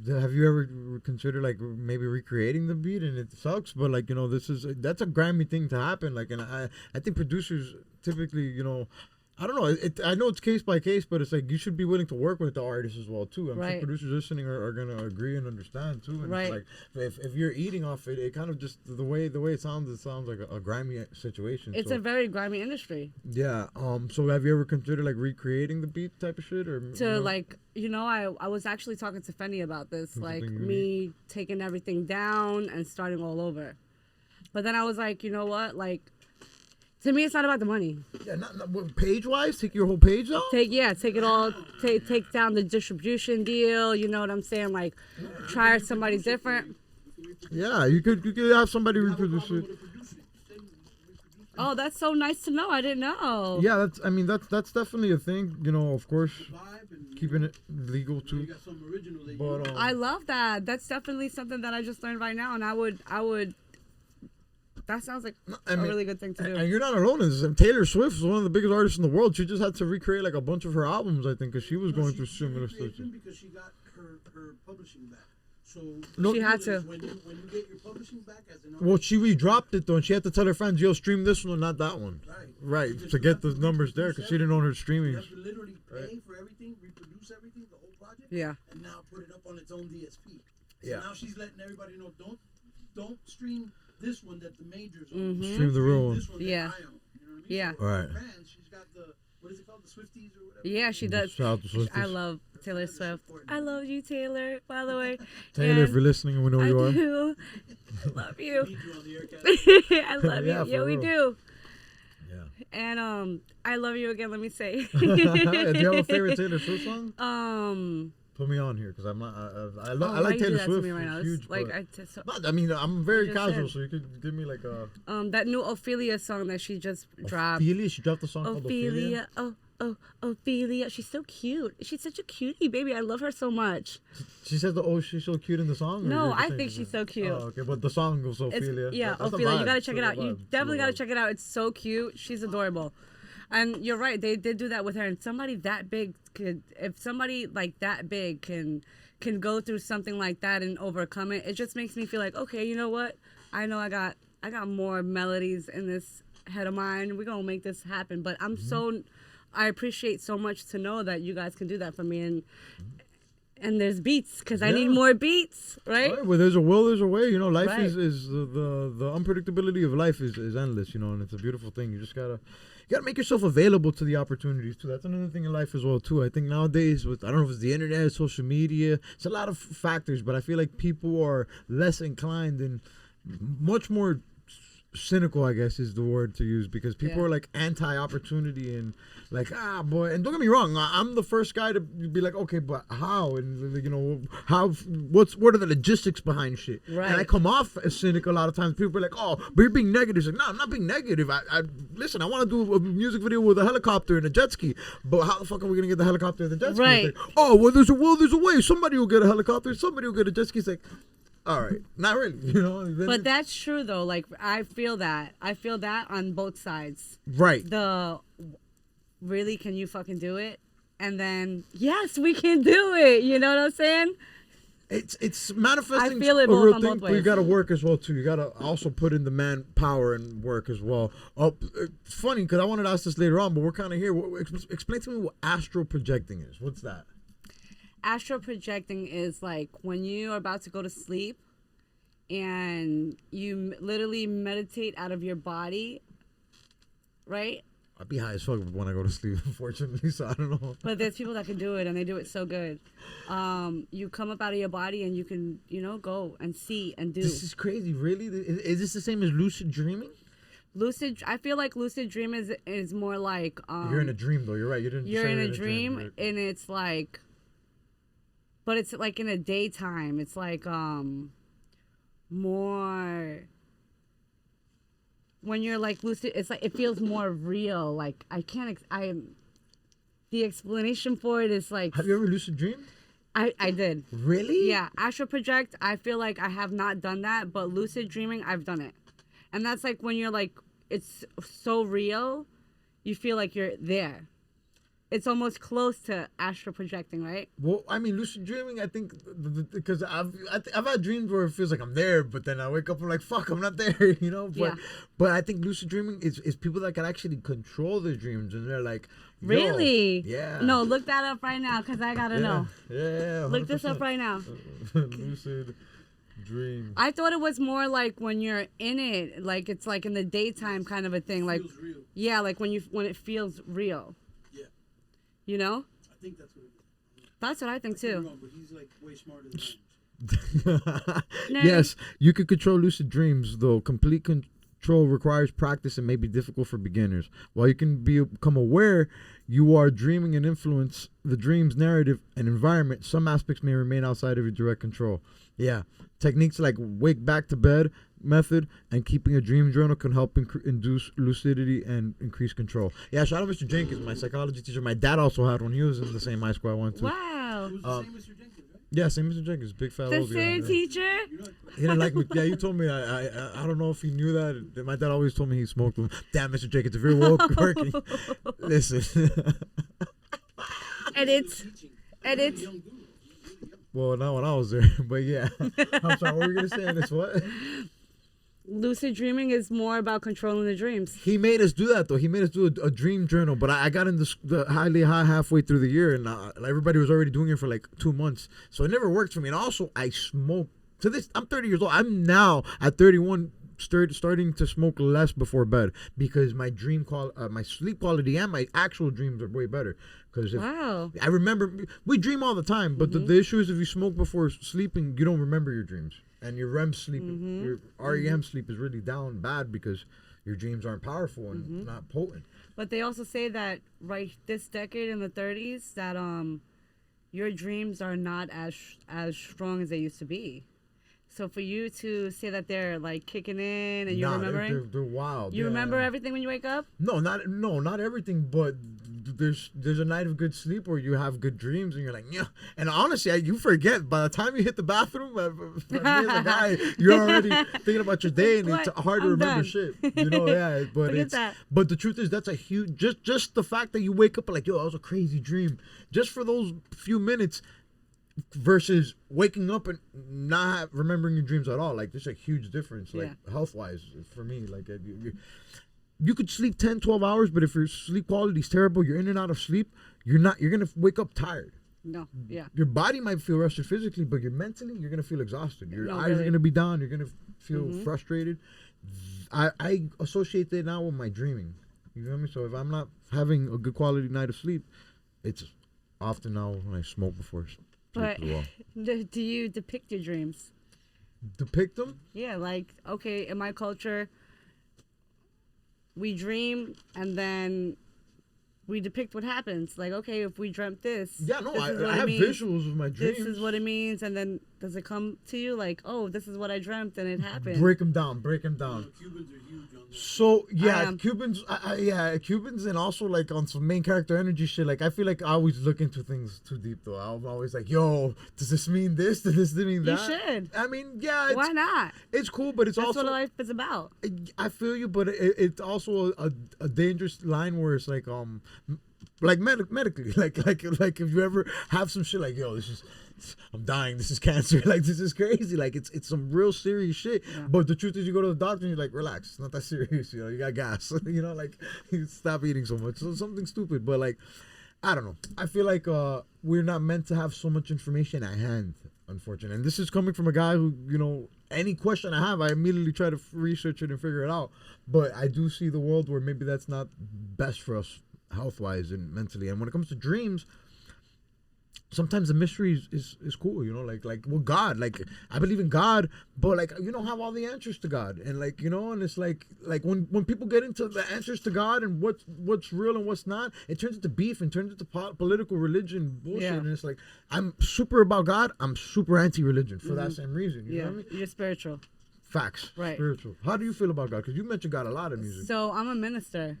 Have you ever considered like maybe recreating the beat? And it sucks, but like that's a Grammy thing to happen. Like, and I think producers typically, I don't know. I know it's case by case, but it's like you should be willing to work with the artist as well too. I'm sure producers listening are gonna agree and understand too. And it's like if you're eating off it, it kind of just the way it sounds like a Grammy situation. It's a very grimy industry. Yeah. So have you ever considered like recreating the beat type of shit or I was actually talking to Fenny about this, like me taking everything down and starting all over. But then I was like, you know what, like. To me, it's not about the money. Yeah, not page-wise? Take your whole page down? Take it all. Take down the distribution deal. You know what I'm saying? Like, try somebody different. Yeah, you could have somebody reproduce it. Oh, that's so nice to know. I didn't know. Yeah, that's definitely a thing. Of course, keeping it legal too. But I love that. That's definitely something that I just learned right now, and I would. That sounds like a really good thing to do. And you're not alone in this. Taylor Swift is one of the biggest artists in the world. She just had to recreate like a bunch of her albums, I think, because she was going through similar stuff. Because she got her publishing back. So she had to. When you get your publishing back as an artist. Well, she re-dropped it though, and she had to tell her friends, "Yo, stream this one, not that one." Right. To get the numbers there, because she didn't own her streaming. You have to literally pay for everything, reproduce everything, the whole project. Yeah. And now put it up on its own DSP. So Yeah. now she's letting everybody know, don't stream this one that the majors own. Mm-hmm. Stream the real one. This one that I own. You know what I mean? Yeah. So right. Fans, she's got what is it called? The Swifties or whatever? Yeah, she does. Shout out to Swifties. I love Taylor Swift. I love you, Taylor, by the way. Taylor, if you're listening, we know you are. I do. I love you. Need you on the Heir Cast. I love you. Yeah, we do. Yeah. And I love you again. Let me say. Do you have a favorite Taylor Swift song? Put me on here because I'm not. I like Taylor Swift. Right now? Huge, like I'm very casual, so you could give me like a. That new Ophelia song that she just dropped. Ophelia, she dropped a song called Ophelia. Ophelia, she's so cute. She's such a cutie, baby. I love her so much. She says she's so cute in the song. No, I think she's so cute. Oh, okay, but the song goes Ophelia. Yeah, That's Ophelia. You gotta check it out. You definitely gotta check it out. It's so cute. She's adorable. And you're right, they did do that with her. And somebody that big if somebody like that big can go through something like that and overcome it, it just makes me feel like, okay, you know what? I know I got more melodies in this head of mine. We're gonna make this happen. But I appreciate so much to know that you guys can do that for me, and there's beats because I need more beats, right? Well, there's a will, there's a way. Life is the unpredictability of life is endless, and it's a beautiful thing. You just gotta make yourself available to the opportunities too. That's another thing in life as well too. I think nowadays I don't know if it's the internet, social media, it's a lot of factors, but I feel like people are less inclined and much more cynical, I guess is the word to use, because people are like anti-opportunity and like, boy, and don't get me wrong, I'm the first guy to be like, okay, but how? And what are the logistics behind shit? Right. And I come off as cynical a lot of times. People are like, oh, but you're being negative. It's like, no, I'm not being negative. Listen, I want to do a music video with a helicopter and a jet ski, but how the fuck are we gonna get the helicopter and the jet ski? Right. Like, oh, well, there's a will, there's a way. Somebody will get a helicopter, somebody will get a jet ski. It's like, all right, not really, But that's true though. Like I feel that on both sides. Right. Really, can you fucking do it? And then yes, we can do it. You know what I'm saying? It's manifesting. I feel it a both real on thing, both but you ways. got to work as well too. You got to also put in the manpower and work as well. Oh, it's funny because I wanted to ask this later on, but we're kind of here. Explain to me what astral projecting is. What's that? Astral projecting is like when you are about to go to sleep and you literally meditate out of your body, right? I'll be high as fuck when I go to sleep, unfortunately. So I don't know. But there's people that can do it, and they do it so good. You come up out of your body, and you can, go and see and do. This is crazy. Really? Is this the same as lucid dreaming? I feel like lucid dream is more like you're in a dream though. You're right. You're in a dream, right? And it's like, but it's like in a daytime. It's like more. When you're like lucid, it's like it feels more real. Like the explanation for it is like. Have you ever lucid dreamed? I did. Really? Yeah, astral project. I feel like I have not done that, but lucid dreaming, I've done it. And that's like when you're like, it's so real, you feel like you're there. It's almost close to astral projecting, right? Well, I mean, lucid dreaming, I think, because I've had dreams where it feels like I'm there, but then I wake up and I'm like, fuck, I'm not there, But I think lucid dreaming is people that can actually control their dreams, and they're like, really? Yeah. No, look that up right now, because I gotta know. Yeah. 100%. Look this up right now. Lucid dream. I thought it was more like when you're in it, like it's like in the daytime kind of a thing. Like, feels real. Yeah, like when it feels real. Yeah. I think that's what it is. That's what I think too. Wrong, but he's like way smarter than I am. Yes, you can control lucid dreams, though complete control requires practice and may be difficult for beginners. While you can become aware you are dreaming and influence the dream's narrative and environment, some aspects may remain outside of your direct control. Yeah, techniques like wake back to bed method and keeping a dream journal can help induce lucidity and increase control. Yeah, shout out Mr. Jenkins, my psychology teacher. My dad also had one. He was in the same high school I went to. Wow. It was the same Mr. Jenkins, right? Yeah, same Mr. Jenkins, big fat The old guy. same teacher? He didn't like me. Yeah, you told me. I don't know if he knew that. My dad always told me he smoked them. Damn, Mr. Jenkins, if you're woke working, listen. And it's. Well, not when I was there, but yeah. I'm sorry, what were you going to say on this? What? Lucid dreaming is more about controlling the dreams. He made us do that, though. He made us do a dream journal, but I got in the high halfway through the year, and everybody was already doing it for like 2 months. So it never worked for me. And also, I smoke. I'm 30 years old. I'm now at 31 starting to smoke less before bed because my my sleep quality and my actual dreams are way better. Wow. I remember, we dream all the time, but the issue is if you smoke before sleeping, you don't remember your dreams. And your REM sleep, your REM sleep is really down bad because your dreams aren't powerful and not potent. But they also say that this decade in the 30s that your dreams are not as strong as they used to be. So for you to say that they're like kicking in and you're remembering, they're wild. You remember everything when you wake up? No, not everything, but there's a night of good sleep where you have good dreams and you're like, yeah. And honestly, you forget by the time you hit the bathroom, as a guy, you're already thinking about your day, and it's hard to remember shit. Yeah. But the truth is, that's a huge just the fact that you wake up like, yo, that was a crazy dream. Just for those few minutes. Versus waking up and not remembering your dreams at all. Like, there's a huge difference, like, health-wise, for me. Like, you could sleep 10, 12 hours, but if your sleep quality is terrible, you're in and out of sleep, you're going to wake up tired. No, yeah. Your body might feel rested physically, but you're going to feel exhausted. Your eyes are going to be down. You're going to feel frustrated. I associate that now with my dreaming. You know what I mean? So if I'm not having a good quality night of sleep, it's often now when I smoke before But do you depict your dreams? Depict them? Yeah, like, okay, in my culture, we dream and then we depict what happens. Like, okay, if we dreamt this. Yeah, no, I have visuals of my dreams. This is what it means. And then does it come to you like, oh, this is what I dreamt and it happened? Break them down. Cubans are huge on that. So, yeah, Cubans and also like on some main character energy shit. Like, I feel like I always look into things too deep, though. I'm always like, yo, does this mean this? Does this mean that? You should. I mean, yeah. Why not? It's cool, but That's what life is about. I feel you, but it's also a dangerous line where it's like medically, like if you ever have some shit like, yo, I'm dying, this is cancer, like this is crazy, like it's some real serious shit. Yeah. But the truth is, you go to the doctor and you're like, relax, it's not that serious, you got gas, like stop eating so much, so something stupid. But like, I don't know, I feel like we're not meant to have so much information at hand, unfortunately. And this is coming from a guy who any question I have, I immediately try to research it and figure it out. But I do see the world where maybe that's not best for us health-wise and mentally. And when it comes to dreams, sometimes the mystery is cool, you know, like well, God, like I believe in God, but like you don't have all the answers to God, and like you know, and it's like when people get into the answers to God and what's real and what's not, it turns into beef and turns into political religion bullshit, and it's like I'm super about God, I'm super anti-religion for that same reason. You know what I mean? You're spiritual. Facts. Right. Spiritual. How do you feel about God? Because you mentioned God a lot in music. So I'm a minister.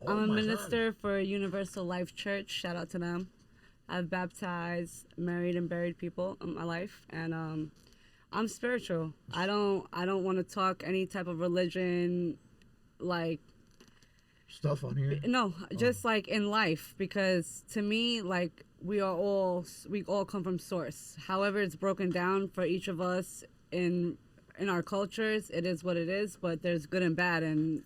Oh I'm a my minister for Universal Life Church. Shout out to them. I've baptized, married, and buried people in my life, and I'm spiritual. I don't want to talk any type of religion, like Stuff on here. no, just like in life, because to me, like we all come from source. However, it's broken down for each of us in our cultures. It is what it is, but there's good and bad, and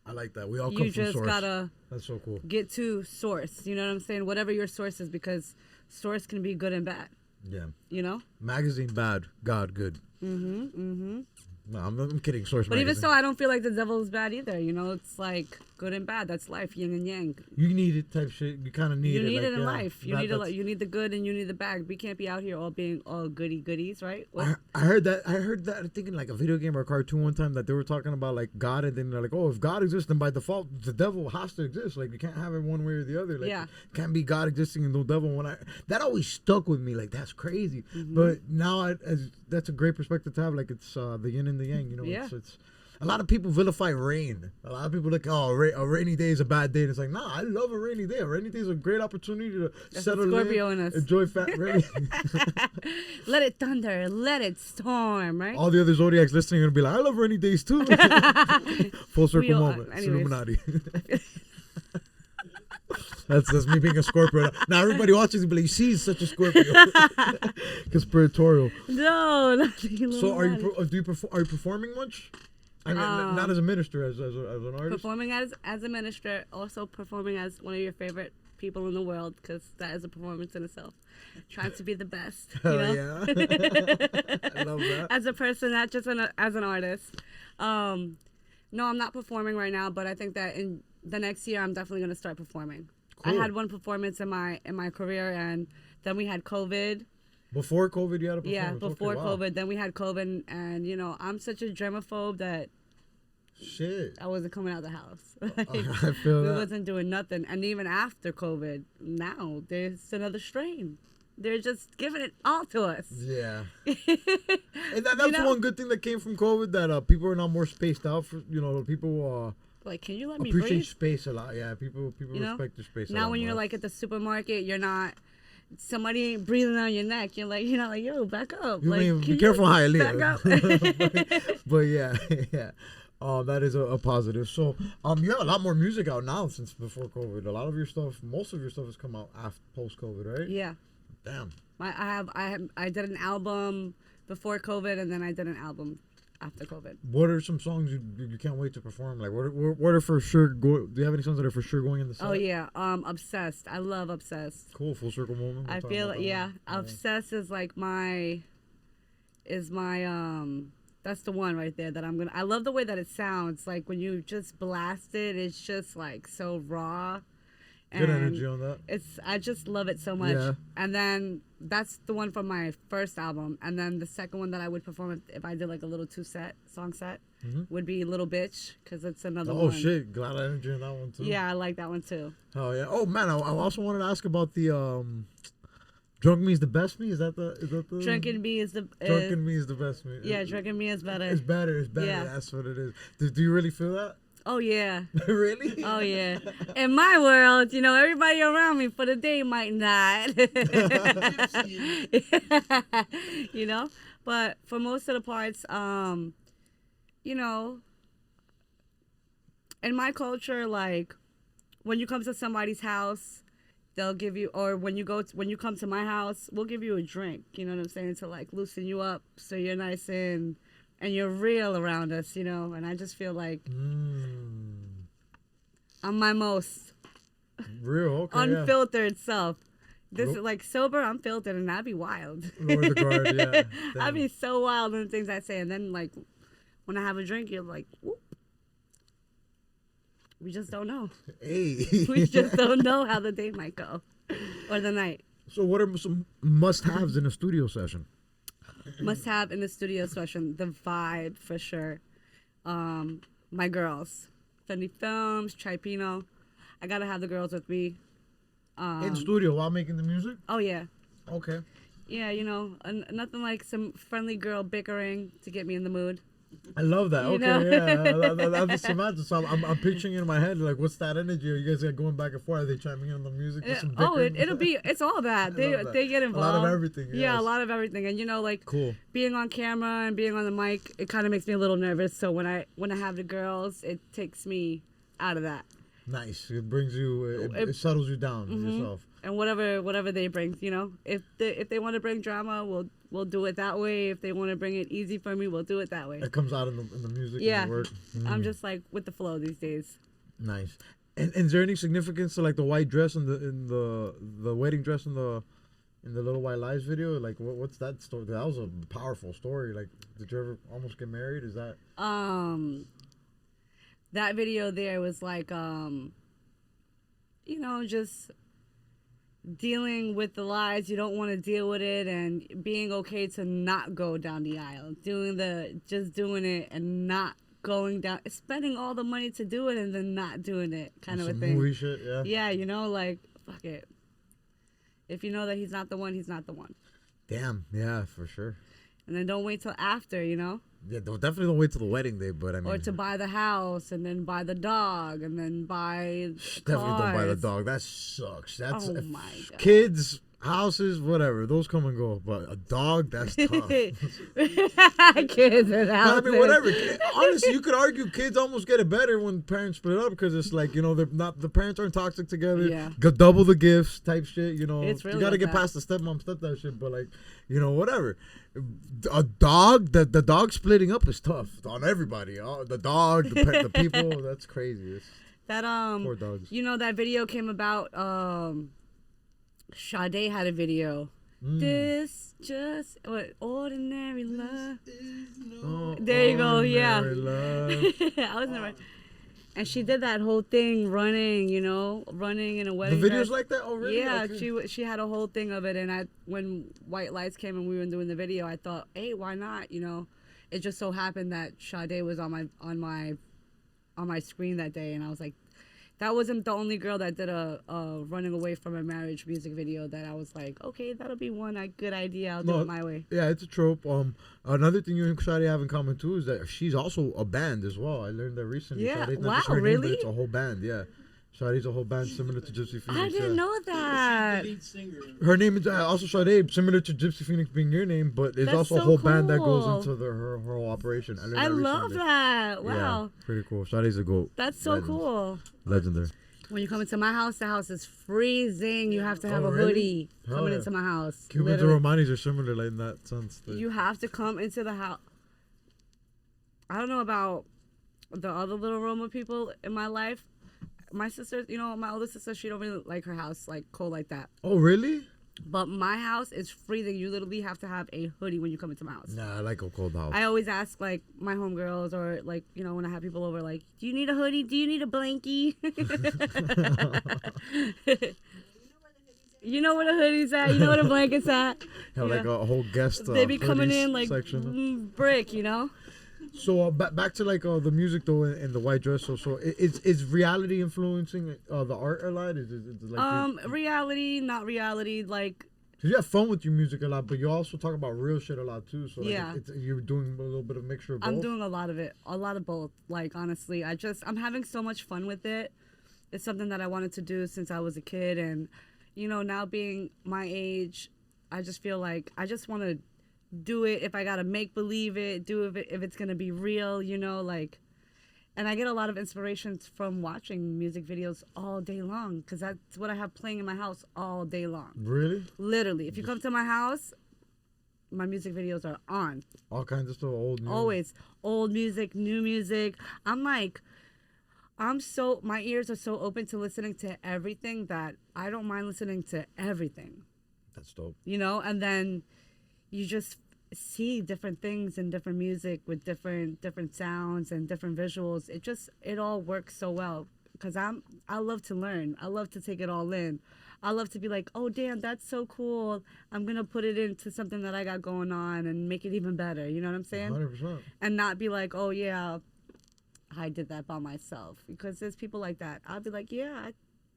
I like that. We all come you from just source. gotta That's so cool. get to source. You know what I'm saying? Whatever your source is, because source can be good and bad. Yeah. You know? Magazine bad, God good. No, I'm kidding. Source But magazine. even so, I don't feel like the devil is bad either. You know, it's like good and bad. That's life, yin and yang. You need it type shit. You kind of need it. You need like, it in yeah, life. You need you need the good and you need the bad. We can't be out here all being all goodies, right? I heard that. I think in like a video game or a cartoon one time that they were talking about like God, and then they're like, oh, if God exists, then by default the devil has to exist. Like you can't have it one way or the other. Like Yeah. it can't be God existing and no devil. That always stuck with me. Like that's crazy. But now that's a great perspective to have. Like it's the yin and the yang. You know. Yeah. It's a lot of people vilify rain. A lot of people like, oh, a rainy day is a bad day. And it's like, nah, I love a rainy day. A rainy day is a great opportunity to settle Scorpio in us. enjoy rain. Let it thunder, let it storm, right? All the other zodiacs listening are gonna be like, I love rainy days too. Full circle moment. It's anyways. Illuminati. That's me being a Scorpio. Now everybody watches and be like, she's such a Scorpio. Conspiratorial. No, not the So are Illuminati. are you performing much? I mean, not as a minister, as an artist. Performing as a minister, also performing as one of your favorite people in the world, because that is a performance in itself. Trying to be the best, you know? Yeah. I love that. As a person, not just as an artist. No, I'm not performing right now, but I think that in the next year, I'm definitely going to start performing. Cool. I had one performance in my career, and then we had COVID. Before COVID, you had a performance? Yeah, before Okay, wow. COVID. Then we had COVID, and, you know, I'm such a germaphobe that Shit. I wasn't coming out the house. I feel We that. wasn't doing nothing. And even after COVID, now there's another strain. They're just giving it all to us. Yeah. And that's know? one good thing that came from COVID, that people are now more spaced out. For, you know, people Like, can you let me appreciate breathe? space a lot. Yeah, people You know? respect their space a Now lot when you're more. like at the supermarket, you're not, somebody ain't breathing on your neck. You're like, yo, back up. You like, mean, can be you careful how you back live. up? but yeah, yeah. That is a positive. So, you have a lot more music out now since before COVID. A lot of your stuff, most of your stuff has come out after post-COVID, right? Yeah. Damn. I did an album before COVID, and then I did an album after COVID. What are some songs you can't wait to perform? Like, what are for sure? Do you have any songs that are for sure going in the set? Oh yeah, Obsessed. I love Obsessed. Cool, full circle moment. I feel Obsessed is like my that's the one right there that I love the way that it sounds. Like when you just blast it, it's just like so raw. Good And energy on that. I just love it so much. Yeah. And then that's the one from my first album. And then the second one that I would perform if I did like a little song set would be Little Bitch, because it's another one. Oh shit, glad I energy on that one too. Yeah, I like that one too. Oh yeah. Oh man, I also wanted to ask about the Drunk Me is the best me. Is that the Drunken Me is the Drunken Me is the best me. yeah, Drunken Me is better. It's better. It's better. Yeah. That's what it is. Do you really feel that? Oh yeah. Really? Oh yeah. In my world, everybody around me for the day might not. But for most of the parts, in my culture, like when you come to somebody's house, they'll give you, or when you come to my house, we'll give you a drink. You know what I'm saying? To like loosen you up, so you're nice and you're real around us, and I just feel like I'm my most real, okay, unfiltered self, This is like sober, I'm filtered, and I'd be wild. Lower the guard, yeah. I'd be so wild in the things I say, and then like when I have a drink, you're like, whoop. We just don't know. Hey. We just don't know how the day might go or the night. So what are some must-haves in a studio session? Must have in the studio session, the vibe for sure. My girls, Fendi Films, Tripino. I gotta have the girls with me. In studio while making the music? Oh yeah. Okay. Yeah, you know, nothing like some friendly girl bickering to get me in the mood. I love that. You Okay, know? yeah. That's imagine. So I'm picturing in my head, like, what's that energy? Are you guys going back and forth? Are they chiming in on the music? Just some bickering? It's all that. They get involved. A lot of everything. Yes. Yeah, a lot of everything. And you know, like cool. Being on camera and being on the mic, it kind of makes me a little nervous. So when I have the girls, it takes me out of that. Nice. It brings you. It settles you down yourself. And whatever they bring, you know, if they want to bring drama, we'll do it that way. If they want to bring it easy for me, we'll do it that way. It comes out in the music. Yeah, and the work. I'm just like with the flow these days. Nice. And is there any significance to like the white dress and the wedding dress in the Little White Lies video? Like what's that story? That was a powerful story. Like, did you ever almost get married? Is that? That video there was like you know, just dealing with the lies. You don't want to deal with it, and being okay to not go down the aisle, doing it and not going down, spending all the money to do it and then not doing it, kind of a thing. Movie shit, yeah. Yeah, you know, like fuck it. If you know that he's not the one, he's not the one. Damn, yeah, for sure. And then don't wait till after, you know. Yeah, definitely don't wait till the wedding day, but I mean. Or to buy the house and then buy the dog and then buy definitely cars. don't buy the dog. That sucks. That's oh my God. Kids, houses, whatever, those come and go. But a dog, that's tough. Kids and houses. I mean, whatever. Honestly, you could argue kids almost get it better when parents split up because it's like, you know, the parents aren't toxic together. Yeah. Got double the gifts type shit. You know, It's really you got to like get that. past the stepdad shit. But like, you know, whatever. A dog, the dog splitting up is tough on everybody. The dog, the people. That's crazy. That Poor dogs. You know, that video came about. Sade had a video. This just ordinary love. There you go. Yeah. I was never. And she did that whole thing running, you know, running in a wedding The videos dress. like that? Oh, really? Yeah, Okay. she had a whole thing of it. And when White Lights came and we were doing the video, I thought, hey, why not? You know, it just so happened that Sade was on my screen that day, and I was like, that wasn't the only girl that did a running away from a marriage music video that I was like, okay, that'll be one good idea. I'll do it my way. Yeah, it's a trope. Another thing you and Shadi have in common too is that she's also a band as well. I learned that recently. Yeah, Shadi's not wow, just her name, but really? it's a whole band. Yeah, Shadi's a whole band similar to Gypsy Phoenix. I didn't know that. She's the lead singer. Her name is also Sade, similar to Gypsy Phoenix being your name, but there's That's also a so whole band that cool. goes into her whole operation. learned I that love recently. that. Wow. Yeah, pretty cool. Sade's a goat. That's so Legend. cool. Legendary. When you come into my house, the house is freezing. You have to have Oh, a really? hoodie Hell coming yeah. into my house. Cubans and Literally. Romanis are similar like in that sense. You have to come into the house. I don't know about the other little Roma people in my life. My sister, you know, my older sister, she don't really like her house like cold like that. Oh, really? But my house is freezing. You literally have to have a hoodie when you come into my house. Nah, I like a cold house. I always ask like my homegirls or like, you know, when I have people over, like, do you need a hoodie? Do you need a blankie? You know where the hoodie's at. You know where the blanket's at. Have like a whole guest. They be coming hoodies in like section. brick, you know. So back to like the music though and the white dress. So is reality influencing the art a lot? Is like Reality, not reality. Like, cause you have fun with your music a lot, but you also talk about real shit a lot too. So like, Yeah. you're doing a little bit of mixture of both. I'm doing a lot of it, a lot of both. Like, honestly, I'm having so much fun with it. It's something that I wanted to do since I was a kid, and you know, now being my age, I just feel like I just want to do it. If I gotta make believe it, do it if it's gonna be real, you know, like. And I get a lot of inspirations from watching music videos all day long, because that's what I have playing in my house all day long. Really? Literally, if you come to my house, my music videos are on. All kinds of stuff, old music. Always old music, new music. I'm like, my ears are so open to listening to everything that I don't mind listening to everything. That's dope. You know, and then you just see different things in different music with different sounds and different visuals. It all works so well because I love to learn. I love to take it all in. I love to be like, oh damn, that's so cool. I'm gonna put it into something that I got going on and make it even better. You know what I'm saying? 100%. And not be like, oh yeah, I did that by myself, because there's people like that. I'll be like, yeah,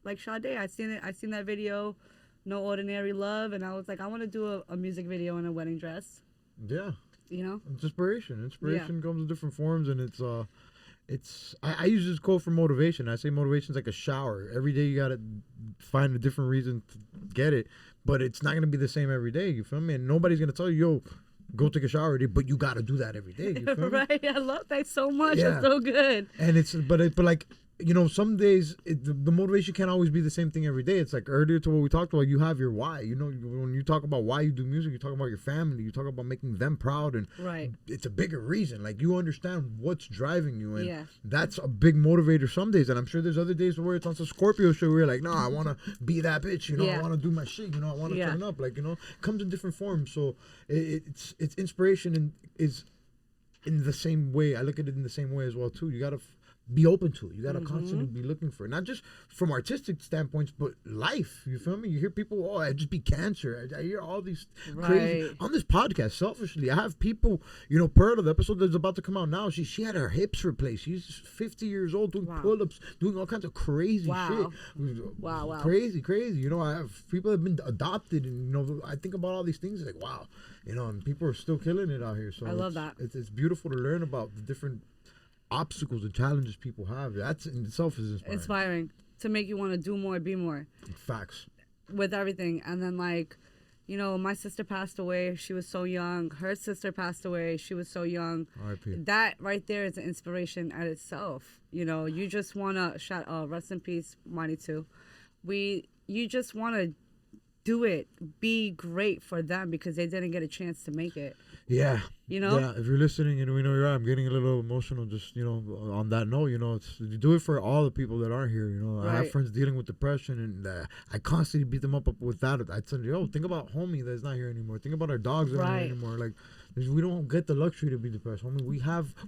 like Sade, I seen that video, No Ordinary Love, and I was like, I want to do a music video in a wedding dress. Yeah. You know? It's inspiration. Inspiration comes in different forms, and I use this quote for motivation. I say motivation's like a shower. Every day you gotta find a different reason to get it, but it's not gonna be the same every day. You feel me? And nobody's gonna tell you, yo, go take a shower, but you gotta do that every day. You feel right? me? I love that so much. Yeah. It's so good. And but like, you know, some days the motivation can't always be the same thing every day. It's like earlier to what we talked about. You have your why. You know, when you talk about why you do music, you talk about your family. You talk about making them proud, and right. It's a bigger reason. Like, you understand what's driving you, and yeah. that's a big motivator some days. And I'm sure there's other days where it's on some Scorpio shit where you're like, no, I want to be that bitch. You know, I want to do my shit. You know, I want to turn up. Like, you know, it comes in different forms. So it's inspiration and is in the same way. I look at it in the same way as well too. You gotta be open to it. You gotta constantly be looking for it, not just from artistic standpoints, but life. You feel me? You hear people, oh, I just be cancer. I hear all these crazy on this podcast. Selfishly, I have people, you know, Pearl, the episode that's about to come out now, she had her hips replaced. She's 50 years old, doing pull-ups, doing all kinds of crazy shit. Wow. Crazy. You know, I have people that have been adopted, and you know, I think about all these things like, wow, you know, and people are still killing it out here. So I love that. It's beautiful to learn about the different obstacles and challenges people have. That's in itself is inspiring to make you want to do more, be more. Facts. With everything. And then, like, you know, my sister passed away. She was so young. Her sister passed away. She was so young. R.I.P. That right there is an inspiration at itself. You know, you just want to rest in peace, Monty too. You just want to do it, be great for them because they didn't get a chance to make it. Yeah. You know? Yeah, if you're listening and we know you're right, I'm getting a little emotional just, you know, on that note, you know, you do it for all the people that aren't here, you know. I have friends dealing with depression, and I constantly beat them up with that. I said, yo, think about homie that's not here anymore. Think about our dogs that aren't here anymore. Like, we don't get the luxury to be depressed, homie.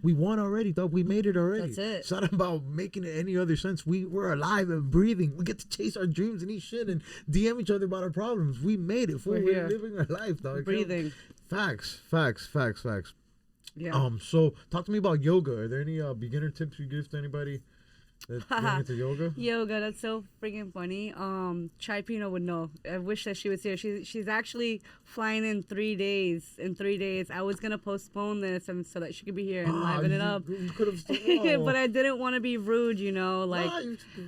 We won already, dog. We made it already. That's it. It's not about making it any other sense. We're alive and breathing. We get to chase our dreams and eat shit and DM each other about our problems. We made it. We're living our life, dog. Breathing. Facts. Yeah. So talk to me about yoga. Are there any beginner tips you give to anybody that's getting into yoga? Yoga, that's so freaking funny. Chai Pino would know. I wish that she was here. She's actually flying in 3 days. In 3 days, I was gonna postpone this and so that she could be here and liven it up. You could have. But I didn't want to be rude, you know. Like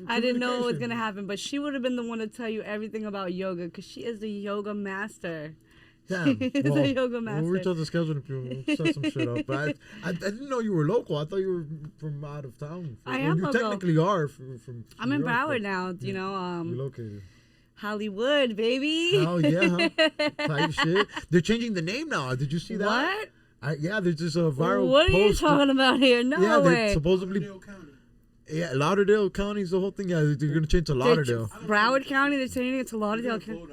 I didn't know what was gonna happen. But she would have been the one to tell you everything about yoga because she is the yoga master. Damn. She's a yoga master. We'll reach out to schedule if you set some shit up. But I didn't know you were local. I thought you were from out of town. I am you local. Technically are from I'm in York, Broward now. You know. Relocated. Hollywood, baby. Hell yeah, huh? Type shit. They're changing the name now. Did you see that? What? Yeah, there's just a viral What are post. you talking about here? No way. Supposedly. Lauderdale County. Yeah, Lauderdale County's the whole thing. Yeah, they're gonna change to Lauderdale. Broward County, they're changing it to Lauderdale County.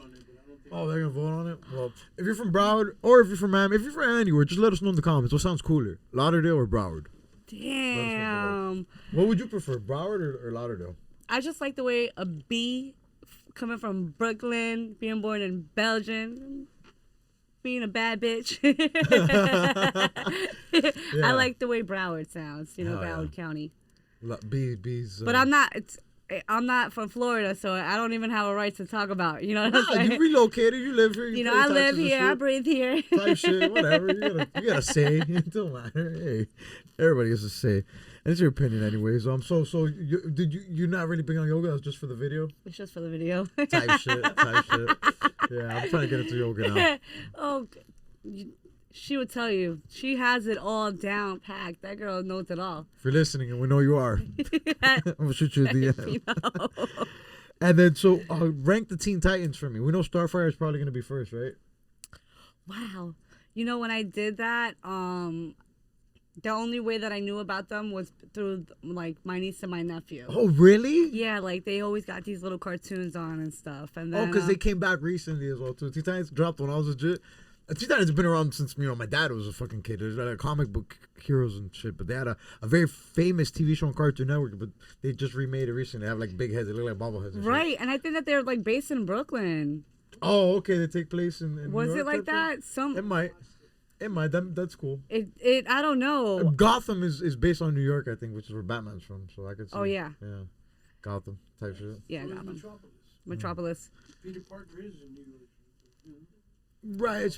Oh, they're gonna vote on it. Well, if you're from Broward or if you're from Miami, if you're from anywhere, just let us know in the comments. What sounds cooler, Lauderdale or Broward? Damn. What would you prefer, Broward or Lauderdale? I just like the way a B, coming from Brooklyn, being born in Belgium, being a bad bitch. I like the way Broward sounds. You know, Broward County. B's. But I'm not from Florida, so I don't even have a right to talk about. You know what I'm saying? You relocated. You live here. You know, I live here. I breathe here. Type shit, whatever. You gotta say. It don't matter. Hey, everybody has to say. And it's your opinion, anyways. So you're not really big on yoga? That's just for the video. It's just for the video. Type shit. Yeah, I'm trying to get into yoga now. Oh, she would tell you. She has it all down packed. That girl knows it all. If you're listening, and we know you are, I'm gonna shoot you a DM. And then, so rank the Teen Titans for me. We know Starfire is probably gonna be first, right? Wow. You know, when I did that, The only way that I knew about them was through like my niece and my nephew. Oh, really? Yeah, like they always got these little cartoons on and stuff. And then, Because they came back recently as well too. Teen Titans dropped when I was legit. Teen Titans has been around since my dad was a fucking kid. There's like comic book heroes and shit, but they had a very famous TV show on Cartoon Network, but they just remade it recently. They have like big heads. They look like bobbleheads. And right, shit. and I think that they're like based in Brooklyn. Oh, okay. They take place in Was New York, it like that? It might. It might. That's cool. It I don't know. Gotham is based on New York, I think, which is where Batman's from. So I could see. Oh yeah. Yeah. Gotham type shit. Yeah, Or Gotham. Metropolis. Metropolis. Peter Parker is in New York. Right. It's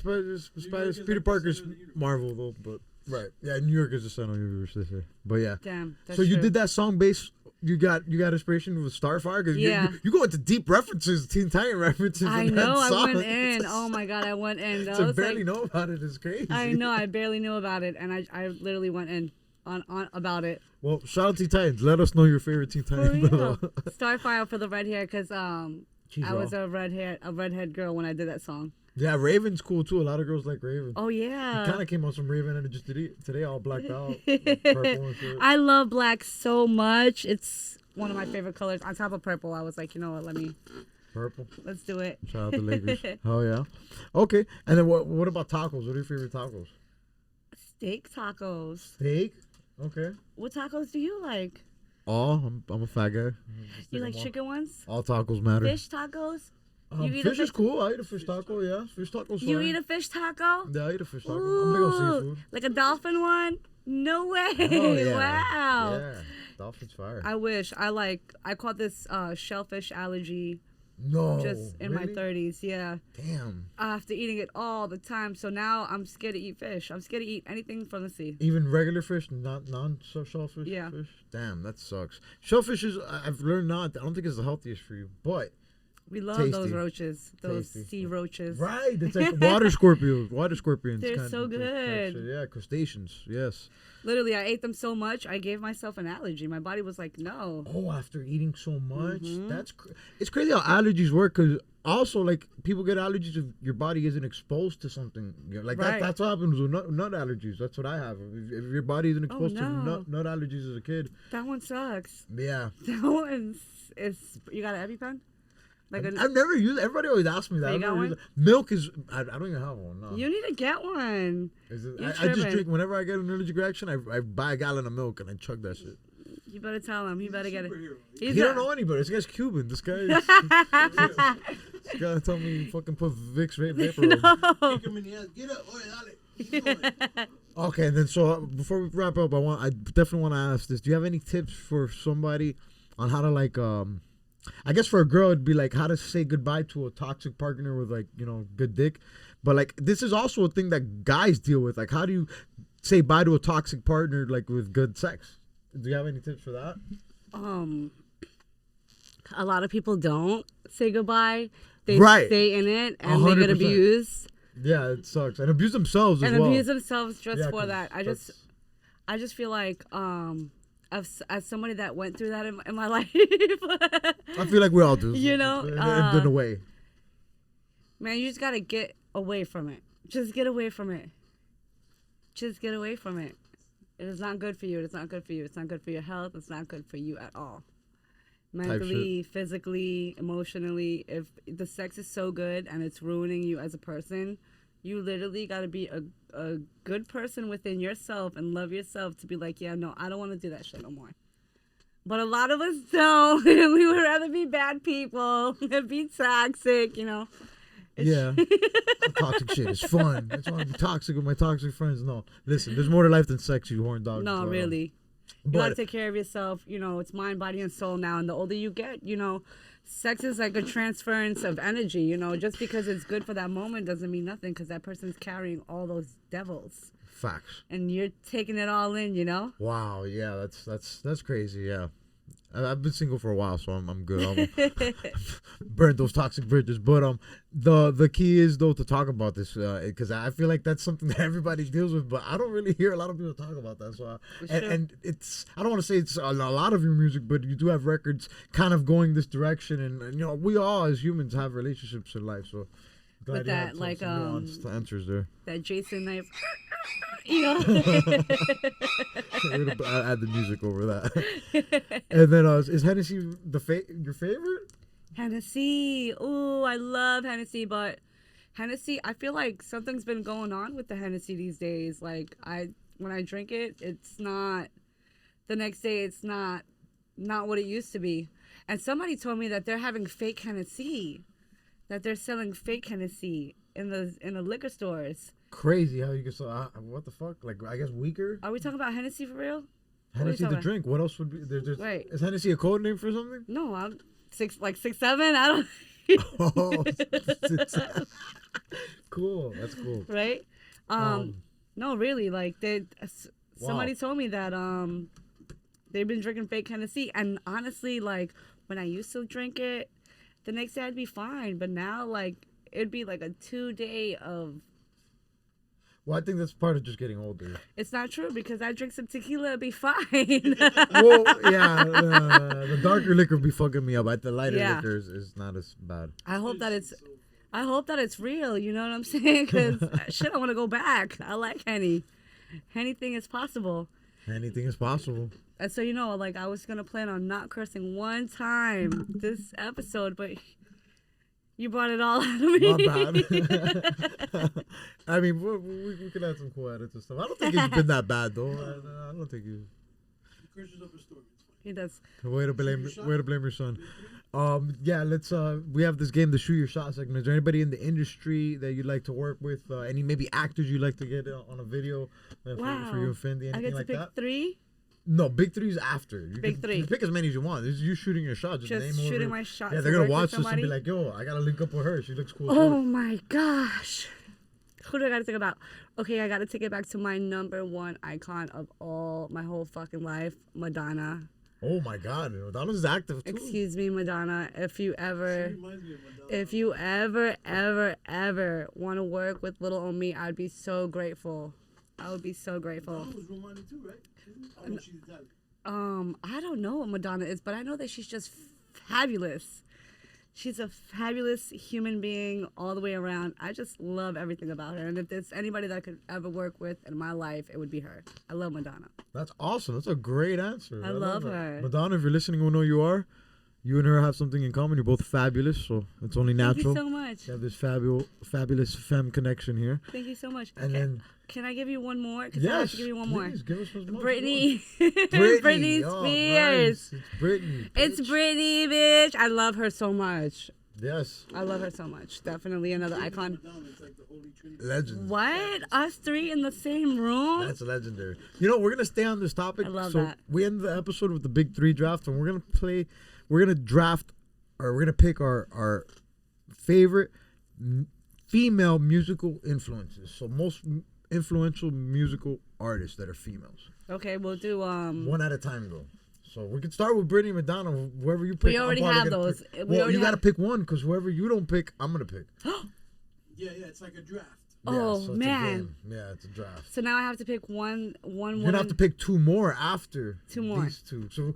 Peter Parker's Marvel though, but right. Yeah, New York is the center of the universe. They say. But yeah. Damn. That's So you true. did that song based. You got inspiration with Starfire because you go into deep references, Teen Titan references. I in know. that I song. went in. Oh my god, I went in. I To was barely like, know about it is crazy. I know. I barely knew about it, and I literally went in on about it. Well, shout out Teen Titans. Let us know your favorite Teen For Titan. real. Starfire for the red hair, because She's I was raw. a redhead girl when I did that song. Yeah, Raven's cool too. A lot of girls like Raven. Oh yeah. Kind of came on some Raven and it just did it today all blacked out. Purple and shit. I love black so much. It's one of my favorite colors. On top of purple, I was like, you know what? Purple. Let's do it. Shout out to Lakers. Oh yeah. Okay. And then what about tacos? What are your favorite tacos? Steak tacos. Steak. Okay. What tacos do you like? I'm a fat guy. You like chicken ones? All tacos matter. Fish tacos? You eat a Fish is fish- cool. I eat a fish taco. Yeah, fish taco's fine. You eat a fish taco? Yeah, I eat a fish taco. I'm big on Ooh, seafood. like a dolphin one? No way! Oh, yeah. Wow. Yeah, dolphin's fire. I wish. I caught this shellfish allergy No. just in my really? 30s. Yeah. Damn. After eating it all the time, so now I'm scared to eat fish. I'm scared to eat anything from the sea. Even regular fish, not non-shellfish Yeah. fish? Damn, that sucks. Shellfish is, I've learned not, I don't think it's the healthiest for you, but We love tasty. those roaches, those Tasty. sea roaches. right, it's like water scorpions. They're kind so of good. shit. Yeah, crustaceans, yes. Literally, I ate them so much, I gave myself an allergy. My body was like, no. Oh, after eating so much, Mm-hmm. it's crazy how allergies work. Cause also, like, people get allergies if your body isn't exposed to something. You know, like Right. that's what happens with nut allergies. That's what I have. If your body isn't exposed Oh, no. to nut allergies as a kid, That one sucks. yeah. That one is. You got an EpiPen? Like I've never used it. Everybody always asks me that. You I've got never one? used it. Milk is. I don't even have one. No. you need to get one. Is it, You're I just tripping. drink whenever I get an allergic reaction. I buy a gallon of milk and I chug that shit. You better tell him. He better get it. Superhero. He's He a- don't know anybody. This guy's Cuban. This guy. This guy told me you fucking put Vicks vapor. on. Kick him in the ass. Get up. Oye, dale. Keep going. Okay, and then so before we wrap up, I definitely want to ask this. Do you have any tips for somebody on how to like I guess for a girl it'd be like how to say goodbye to a toxic partner with like, you know, good dick. But like this is also a thing that guys deal with. Like how do you say bye to a toxic partner like with good sex? Do you have any tips for that? A lot of people don't say goodbye. They Right. stay in it and they get 100%. abused Yeah, it sucks. And abuse themselves as and well. abuse themselves just Yeah, for 'cause that. that's- I just feel like as somebody that went through that in my life, I feel like we all do. You know, in a way. man, you just gotta get away from it. Just get away from it. Just get away from it. It is not good for you. It's not good for you. It's not good for your health. It's not good for you at all. Mentally, physically, emotionally. If the sex is so good and it's ruining you as a person, you literally got to be a good person within yourself and love yourself to be like, yeah, no, I don't want to do that shit no more. But a lot of us don't. We would rather be bad people and be toxic, you know. Yeah. Toxic shit is fun. I just want to be toxic with my toxic friends. No. Listen, there's more to life than sex, you horn dog. No, But, really. You gotta but take care of yourself. You know, it's mind, body, and soul now. And the older you get, you know, sex is like a transference of energy. You know, just because it's good for that moment doesn't mean nothing because that person's carrying all those devils. facts. And you're taking it all in, you know? Wow, yeah, that's crazy, yeah. I've been single for a while, so I'm good. I'll burn those toxic bridges. But the key is though to talk about this because I feel like that's something that everybody deals with, but I don't really hear a lot of people talk about that. So and it's I don't want to say it's a lot of your music, but you do have records kind of going this direction, and you know we all as humans have relationships in life. So glad With you that, have like some nuanced answers there. that Jason knife. You know? We're gonna add the music over that. And then is Hennessy your favorite? Hennessy. Ooh, I love Hennessy, but Hennessy, I feel like something's been going on with the Hennessy these days. Like when I drink it, it's not the next day. It's not what it used to be. And somebody told me that they're having fake Hennessy, that they're selling fake Hennessy in the liquor stores. Crazy how you can sell. What the fuck? Like I guess weaker. Are we talking about Hennessy for real? Hennessy the drink. What else would be? There's Wait. Is Hennessy a code name for something? No, I'm 6'7". I don't. Oh, cool. That's cool. Right? No, really. Like somebody told me that they've been drinking fake Hennessy, and honestly, like when I used to drink it, the next day I'd be fine, but now like it'd be like a 2-day of. Well, I think that's part of just getting older. It's not true because I drink some tequila, it'd be fine. Well, yeah, the darker liquor be fucking me up. The lighter liquor is not as bad. I hope that it's real. You know what I'm saying? Because shit, I want to go back. I like Henny. Anything is possible. Anything is possible. And so like I was gonna plan on not cursing one time this episode, but. You brought it all out of me. Not bad. I mean, we can add some cool edits and stuff. I don't think it's been that bad, though. I don't think you. He curses up a story. He does. Way to blame your son. Yeah, let's. We have this game, the Shoot Your Shot segment. Is there anybody in the industry that you'd like to work with? Any maybe actors you'd like to get on a video for you and Fendi? Anything I get to like pick that? 3. No, big 3's after. Big 3. You pick as many as you want. This is you shooting your shot. Just shooting my shot. Yeah, they're gonna watch this and be like, "Yo, I gotta link up with her. She looks cool." Oh my gosh, who do I gotta think about? Okay, I gotta take it back to my number 1 icon of my whole fucking life, Madonna. Oh my God, Madonna's active too. Excuse me, Madonna. If you ever want to work with little old me, I'd be so grateful. I would be so grateful. Madonna was Romani too, right? Oh, no, she's Italian. I don't know what Madonna is, but I know that she's just fabulous. She's a fabulous human being all the way around. I just love everything about her. And if there's anybody that I could ever work with in my life, it would be her. I love Madonna. That's awesome. That's a great answer. I love her. Madonna, if you're listening, we know you are. You and her have something in common. You're both fabulous, so it's only natural. Thank you so much. You have this fabulous femme connection here. Thank you so much. And can I give you one more? Yes. I have to give you one more. Give us one more. Britney. Britney. Britney Spears. Oh, nice. It's Britney. It's Britney, bitch. I love her so much. Yes. I love her so much. Definitely another icon. Legend. What? Us 3 in the same room? That's legendary. We're going to stay on this topic. I love so that. We end the episode with the big 3 draft, and we're going to draft, or we're going to pick our favorite female musical influences. So most influential musical artists that are females. Okay, we'll do one at a time though. So we can start with Britney, Madonna, whoever you pick. We already have those. Well, you got to pick one because whoever you don't pick, I'm gonna pick. Yeah, it's like a draft. Oh, so man. It's a draft. So now I have to pick one You're woman. gonna have to pick 2 more after 2 more. These 2. So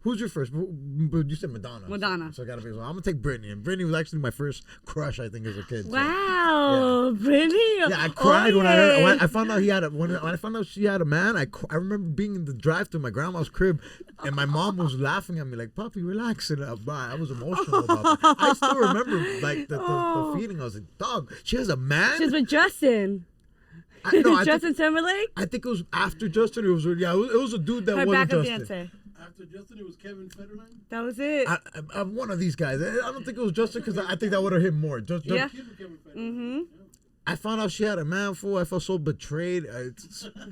who's your first? You said Madonna. Madonna. So I gotta pick. So I'm gonna take Britney, and Britney was actually my first crush, I think, as a kid. Wow, Britney. Yeah, I cried when I found out when I found out she had a man. I remember being in the drive to my grandma's crib, and my mom was laughing at me like, "Papi, relax." And I was emotional about that. I still remember like the feeling. I was like, "Dog, she has a man." She's with Justin. Justin Timberlake? I think it was after Justin. It was a dude that wasn't Justin. Answer. After Justin, it was Kevin Federline. That was it. I'm one of these guys. I don't think it was Justin because I think that would have hit more. Yeah. Mm-hmm. I found out she had a man fool. I felt so betrayed.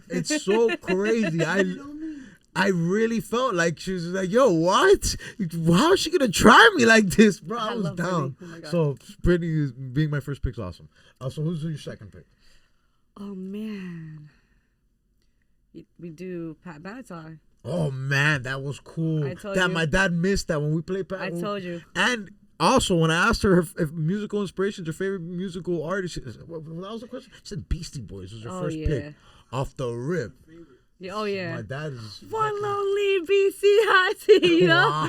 It's so crazy. I really felt like she was like, "Yo, what? How is she gonna try me like this, bro?" I was down. Oh So Britney being my first pick's awesome. So who's your second pick? Oh man, we do Pat Benatar. Oh man, that was cool. I told you. My dad missed that when we played Pat. I told you. And also, when I asked her if musical inspirations, her favorite musical artist, what was the question? She said Beastie Boys was her first pick off the rip. Yeah, oh yeah. My dad is one lonely BC Hottie, you know.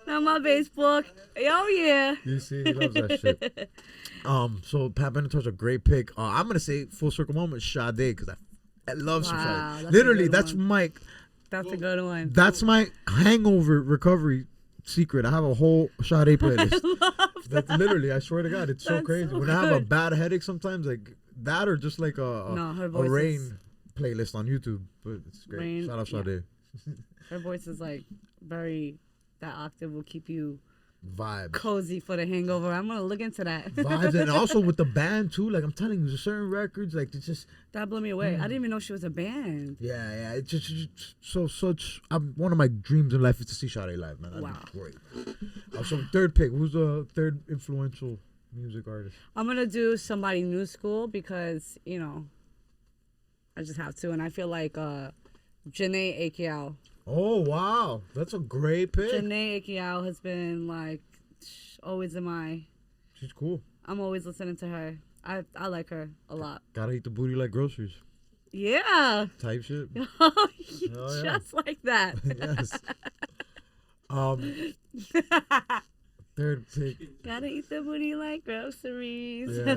Now my Facebook. Oh yeah. You see, he loves that shit. So Pat Benatar's a great pick. I'm gonna say full circle moment Sade because I love some Wow, Sade. that's a Literally, good that's one. my That's a good one. that's my hangover recovery secret. I have a whole Sade playlist. That's literally, I swear to God, it's so That's crazy. so When I have a good. bad headache, sometimes like that, or just like No, her a voice rain is- playlist on YouTube. But it's great. Rain, Shout out yeah. Sade. Her voice is like very. That octave will keep you Vibes. cozy for the hangover. I'm gonna look into that. Vibes, and also with the band too. Like I'm telling you, there's certain records like it's just That blew me away. I didn't even know she was a band. yeah. It's just so such. One of my dreams in life is to see Sade live, man. That'd Wow. be great. So third pick. Who's the third influential music artist? I'm gonna do somebody new school because I just have to, and I feel like Janae Akeal. Oh wow, that's a great pick. Janae Akeal has been like always in my. She's cool. I'm always listening to her. I like her a lot. Gotta eat the booty like groceries. Yeah. Type shit. Oh, yeah. just like that. Yes. Third pick. Gotta eat the booty like groceries. Yeah.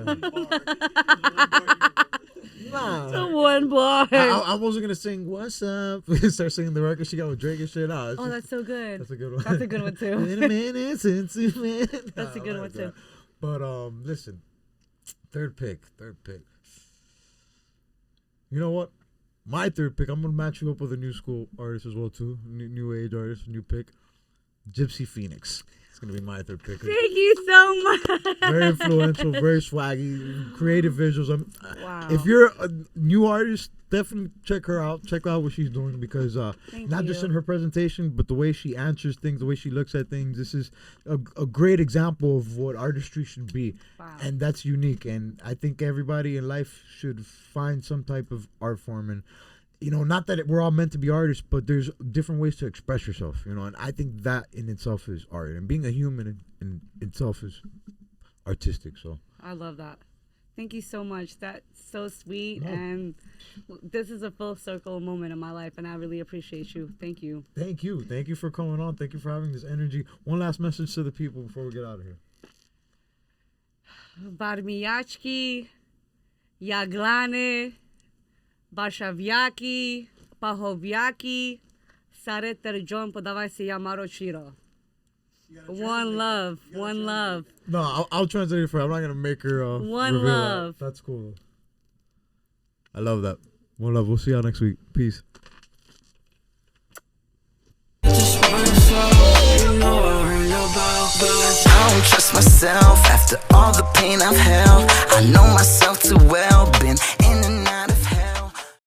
Nah. The one bar. I wasn't gonna sing "What's Up." Start singing the record she got with Drake and shit. Nah, it's Oh, just- that's so good. that's a good one. That's a good one too. In a minute, since a minute. That's a Nah, good I one like too. that. But listen, third pick. You know what? My third pick. I'm gonna match you up with a new school artist as well too. New age artist, new pick. Gypsy Phoenix. It's gonna be my third pick. Thank you so much. Very influential, very swaggy, creative visuals. Wow. If you're a new artist, definitely check her out. Check out what she's doing because Thank not just you. in her presentation, but the way she answers things, the way she looks at things. This is a great example of what artistry should be, Wow. and that's unique. And I think everybody in life should find some type of art form and. Not that we're all meant to be artists, but there's different ways to express yourself, and I think that in itself is art. And being a human in itself is artistic, so. I love that. Thank you so much. That's so sweet. No. And this is a full circle moment in my life, and I really appreciate you. Thank you. Thank you. Thank you for coming on. Thank you for having this energy. One last message to the people before we get out of here. Barmiachki, Yaglane, Bashavyaki, Pahovyaki, Sare Terjon Podavai se Yamaro Chiro. One love. One love. No, I'll translate it for her. I'm not going to make her One reveal love. That. That's cool. I love that. One love. We'll see y'all next week. Peace. I don't trust myself after all the pain I've held. I know myself too well.